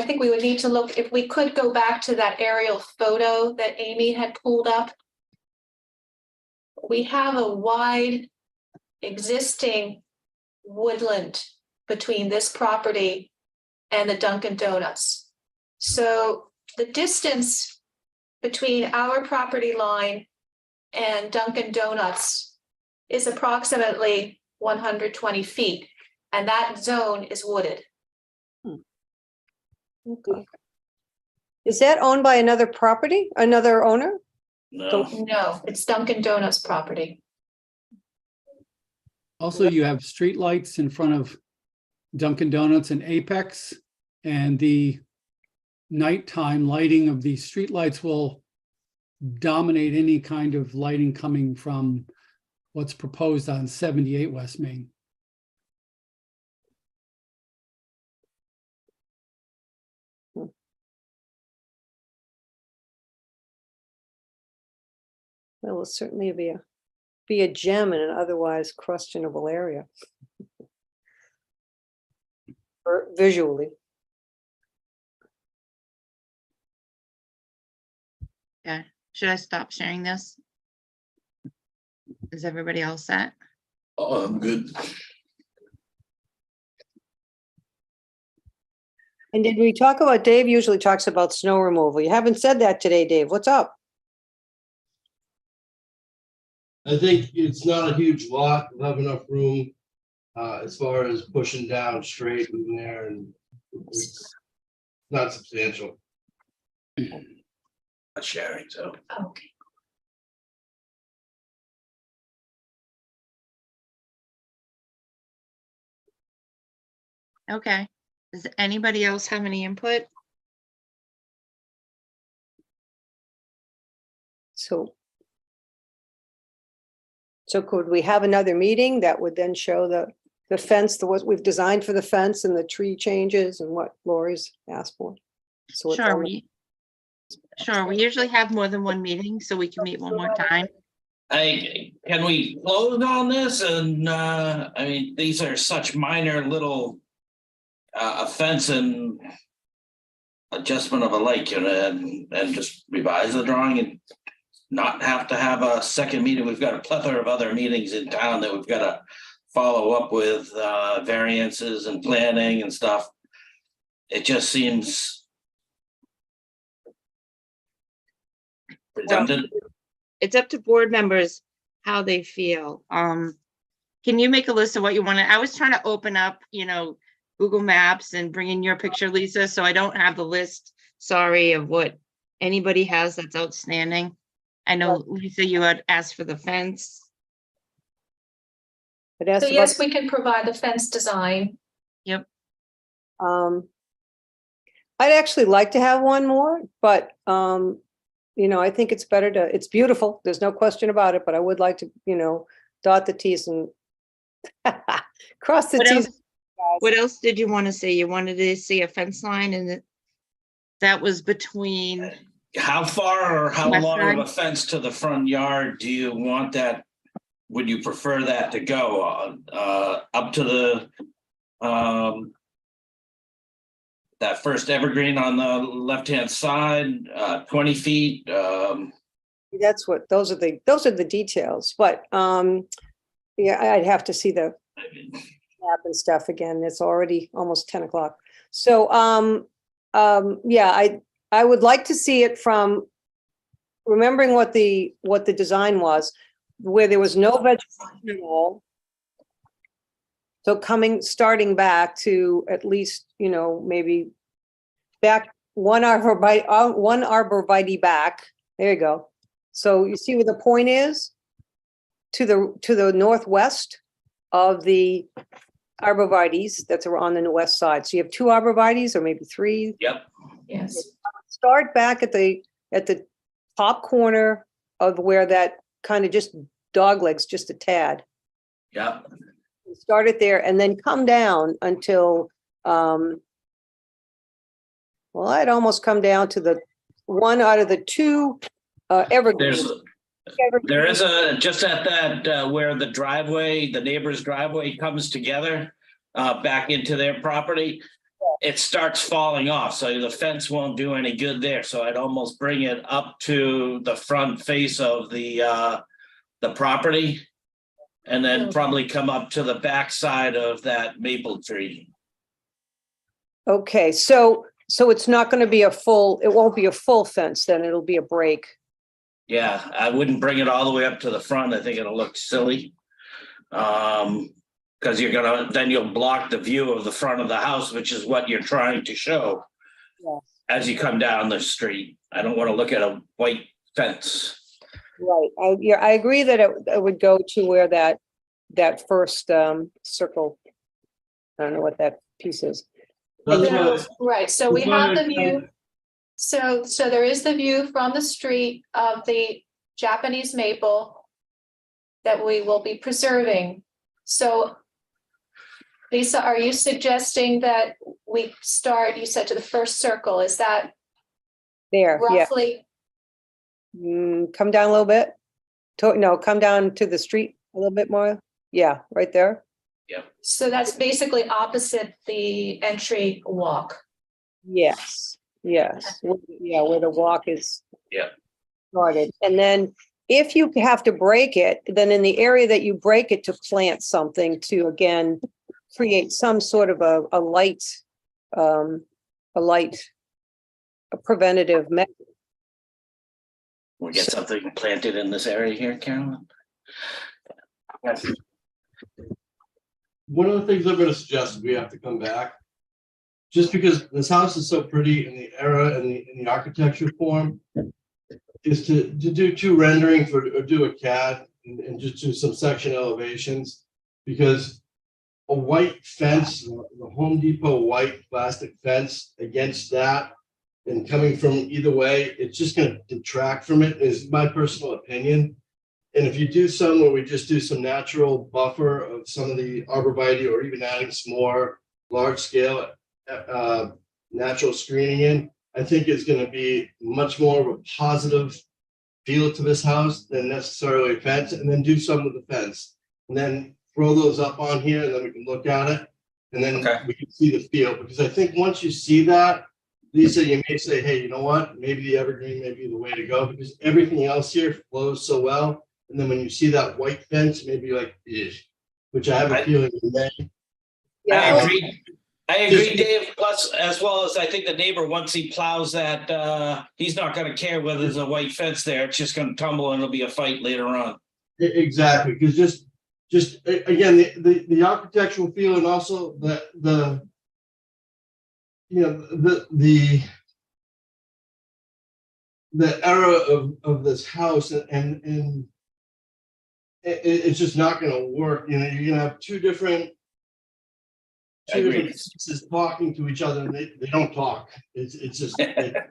think we would need to look, if we could go back to that aerial photo that Amy had pulled up. We have a wide existing woodland between this property and the Dunkin' Donuts. So the distance between our property line and Dunkin' Donuts is approximately 120 feet, and that zone is wooded. Okay. Is that owned by another property, another owner? No, No, it's Dunkin' Donuts property. Also, you have streetlights in front of Dunkin' Donuts and Apex, and the nighttime lighting of these streetlights will dominate any kind of lighting coming from what's proposed on 78 West Main. That will certainly be a gem in an otherwise questionable area. Or visually. Should I stop sharing this? Is everybody all set? oh, I'm good. And did we talk about, Dave usually talks about snow removal. You haven't said that today, Dave. What's up? I think it's not a huge lot. We'll have enough room as far as pushing down straight in there, and it's not substantial. Not sharing, so. Okay. Okay. Does anybody else have any input? So could we have another meeting that would then show the fence, what we've designed for the fence and the tree changes and what Lori's asked for? So it's Sure, on- we usually have more than one meeting, so we can meet one more time. Can we close on this? And, I mean, these are such minor little offense and adjustment of a light unit and just revise the drawing and not have to have a second meeting. We've got a plethora of other meetings in town that we've got to follow up with variances and planning and stuff. It just seems redundant. It's up to board members how they feel. Can you make a list of what you want to, I was trying to open up, Google Maps and bring in your picture, Lisa, so I don't have the list, sorry, of what anybody has that's outstanding. I know, Lisa, you had asked for the fence. It has So to- yes, we can provide the fence design. I'd actually like to have one more, but, I think it's better to, it's beautiful. There's no question about it, but I would like to, dot the Ts and cross the What Ts. else, what else did you want to see? You wanted to see a fence line and that was between, How far or how West long of side? a fence to the front yard do you want that? Would you prefer that to go up to the that first evergreen on the left-hand side, 20 feet? That's what, those are the details, but, yeah, I'd have to see the map and stuff again. It's already almost 10 o'clock. So, yeah, I would like to see it from remembering what the design was, where there was no vegetation at all. So starting back to at least, maybe back one arborvitae back. There you go. So you see where the point is? To the northwest of the arborvitaes that's on the west side. So you have 2 arborvitaes or maybe 3. Yep, Yes. Start back at the top corner of where that kind of just doglegs just a tad. yep. Start it there and then come down until, well, I'd almost come down to the one out of the 2 evergreens. There is just at that, where the driveway, the neighbor's driveway comes together, back into their property. It starts falling off, so the fence won't do any good there, so I'd almost bring it up to the front face of the property. And then probably come up to the backside of that maple tree. Okay, so it's not going to be it won't be a full fence then, it'll be a break. Yeah, I wouldn't bring it all the way up to the front. I think it'll look silly. Because then you'll block the view of the front of the house, which is what you're trying to show. Yes. As you come down the street. I don't want to look at a white fence. Right, I agree that it would go to where that first circle. I don't know what that piece is. That's So- what- Right, so we that's what have the I- view. So there is the view from the street of the Japanese maple that we will be preserving. So Lisa, are you suggesting that we start, you said to the first circle, is that There, yeah. roughly? Come down a little bit. No, come down to the street a little bit more. Yeah, right there. So that's basically opposite the entry walk. Yes, yes. Yeah, where the walk is. Yeah. Started. And then if you have to break it, then in the area that you break it to plant something to, again, create some sort of a light, a preventative measure. We'll get something planted in this area here, Carolyn. Yes. One of the things I'm gonna suggest is we have to come back. Just because this house is so pretty in the era and in the architecture form. Is to do 2 renderings or do a CAD and just do some section elevations. Because a white fence, the Home Depot white plastic fence against that. And coming from either way, it's just gonna detract from it, is my personal opinion. And if you do some where we just do some natural buffer of some of the arborvitae or even adding some more large scale natural screening in, I think it's gonna be much more of a positive feel to this house than necessarily a fence, and then do some with the fence. And then throw those up on here and then we can look at it. And then Okay. we can see the feel, because I think once you see that, Lisa, you may say, hey, you know what, maybe the evergreen may be the way to go, because everything else here flows so well. And then when you see that white fence, maybe you're like, ish, which I have a feeling you may. I agree, Dave, plus, as well as I think the neighbor, once he plows that, he's not gonna care whether there's a white fence there, it's just gonna tumble and it'll be a fight later on. Exactly, because again, the architectural feel and also the era of this house and it's just not gonna work, you're gonna have two different I agree. pieces talking to each other and they don't talk. It's just, this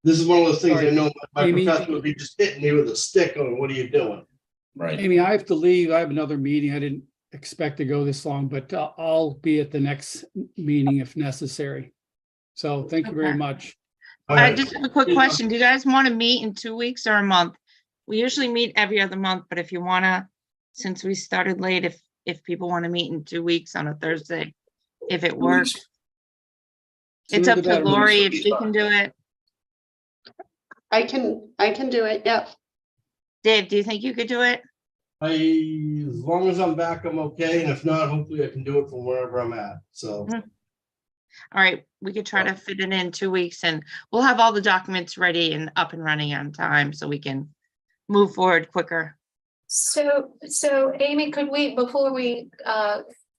is one of those things I know my Amy? professor would be just hitting me with a stick on, what are you doing? Right. Amy, I have to leave. I have another meeting. I didn't expect to go this long, but I'll be at the next meeting if necessary. So thank you very Okay. much. All I right. just have a quick question. Do you guys want to meet in 2 weeks or a month? We usually meet every other month, but if you wanna, since we started late, if people want to meet in 2 weeks on a Thursday, if it works, it's Sooner up the to better. Lori if she can do it. I can do it, yep. Dave, do you think you could do it? As long as I'm back, I'm okay, and if not, hopefully I can do it from wherever I'm at, so. All right, we could try to fit it in 2 weeks and we'll have all the documents ready and up and running on time so we can move forward quicker. So Amy, could we, before we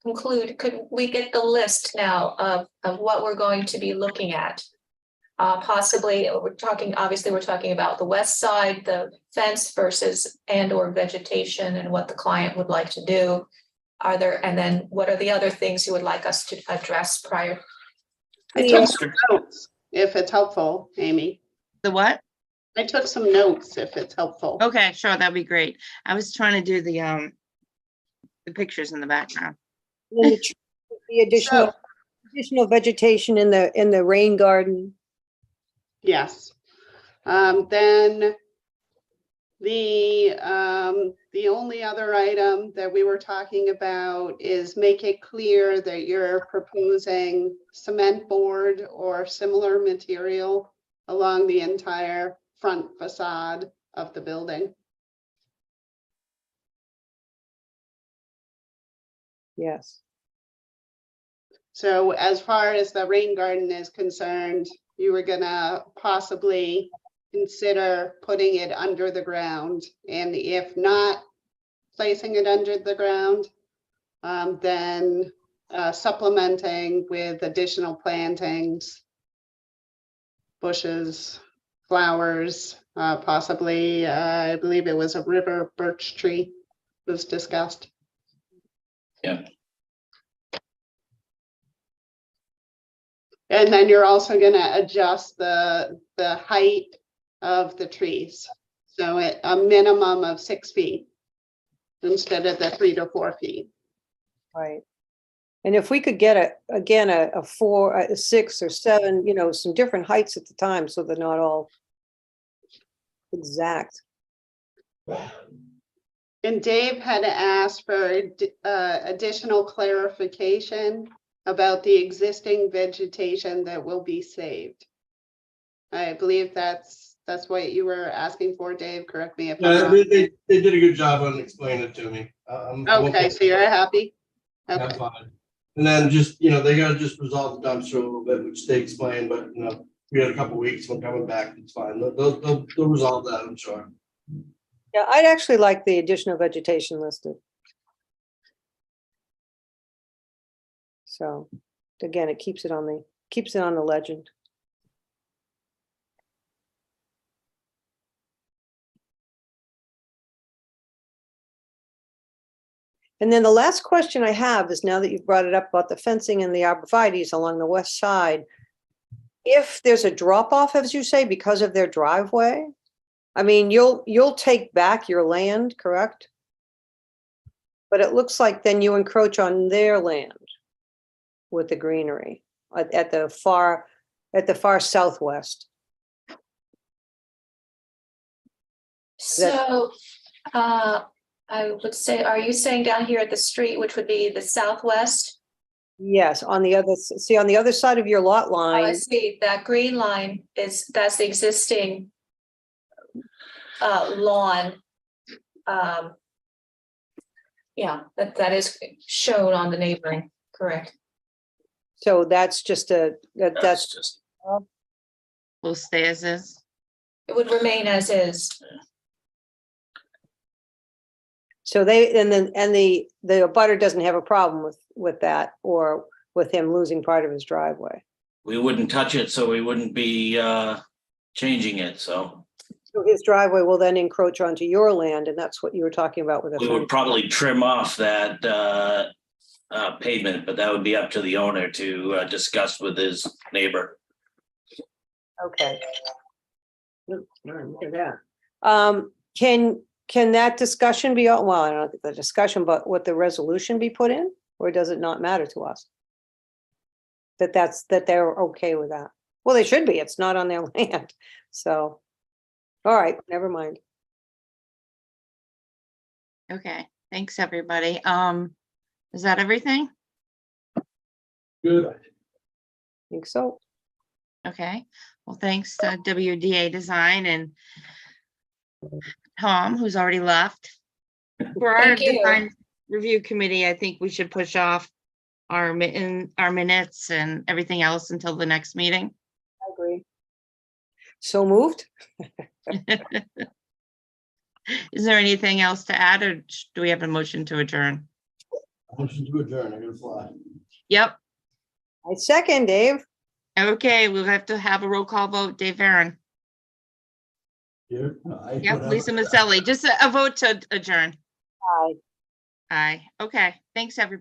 conclude, could we get the list now of what we're going to be looking at? Possibly, obviously, we're talking about the west side, the fence versus and/or vegetation and what the client would like to do. And then what are the other things you would like us to address prior? I Yeah. took some notes, if it's helpful, Amy. The what? I took some notes, if it's helpful. Okay, sure, that'd be great. I was trying to do the pictures in the background. And the additional vegetation in the rain garden. Yes. Then the only other item that we were talking about is make it clear that you're proposing cement board or similar material along the entire front facade of the building. Yes. So as far as the rain garden is concerned, you were gonna possibly consider putting it under the ground, and if not placing it under the ground, then supplementing with additional plantings, bushes, flowers, possibly, I believe it was a river birch tree was discussed. Yeah. And then you're also gonna adjust the height of the trees. So at a minimum of 6 feet instead of the 3 to 4 feet. Right. And if we could get a 4, a 6 or 7, some different heights at the time, so they're not all exact. And Dave had asked for additional clarification about the existing vegetation that will be saved. I believe that's what you were asking for, Dave. Correct me if I'm Yeah, wrong. they did a good job on explaining it to me. I'm Okay, so you're happy? I'm Okay, fine. And then just, they gotta just resolve the dumpster a little bit, which they explained, but, we had a couple weeks when coming back, it's fine. They'll resolve that, I'm sure. Yeah, I'd actually like the additional vegetation listed. So, again, it keeps it on the legend. And then the last question I have is, now that you've brought it up about the fencing and the arborvitae's along the west side, if there's a drop off, as you say, because of their driveway, I mean, you'll take back your land, correct? But it looks like then you encroach on their land with the greenery at the far southwest. So, I would say, are you saying down here at the street, which would be the southwest? Yes, on the other side of your lot Oh, I line. see, that green line that's the existing lawn. Yeah, that is shown on the neighboring, correct? So that's just That's just, Will stay as is. It would remain as is. so the abutter doesn't have a problem with that, or with him losing part of his driveway. we wouldn't touch it, so we wouldn't be changing it, so So his driveway will then encroach onto your land, and that's what you were talking about with the we would fence. probably trim off that pavement, but that would be up to the owner to discuss with his neighbor. Okay. Look at that. Can that discussion be, well, I don't know the discussion, but would the resolution be put in, or does it not matter to us? That they're okay with that? Well, they should be, it's not on their land, so. All right, never mind. Okay, thanks, everybody. Is that everything? Good. I think so. Okay, well, thanks to WDA Design and Tom, who's already left. For our Thank you. design review committee, I think we should push off our minutes and everything else until the next meeting. I agree. So moved? Is there anything else to add, or do we have a motion to adjourn? Motion to adjourn, I gotta fly. Yep. I second, Dave. Okay, we'll have to have a roll call vote. Dave Varyn. Here. Yep, Lisa Maselli. Just a vote to adjourn. Aye. Aye. Okay. Thanks, everybody.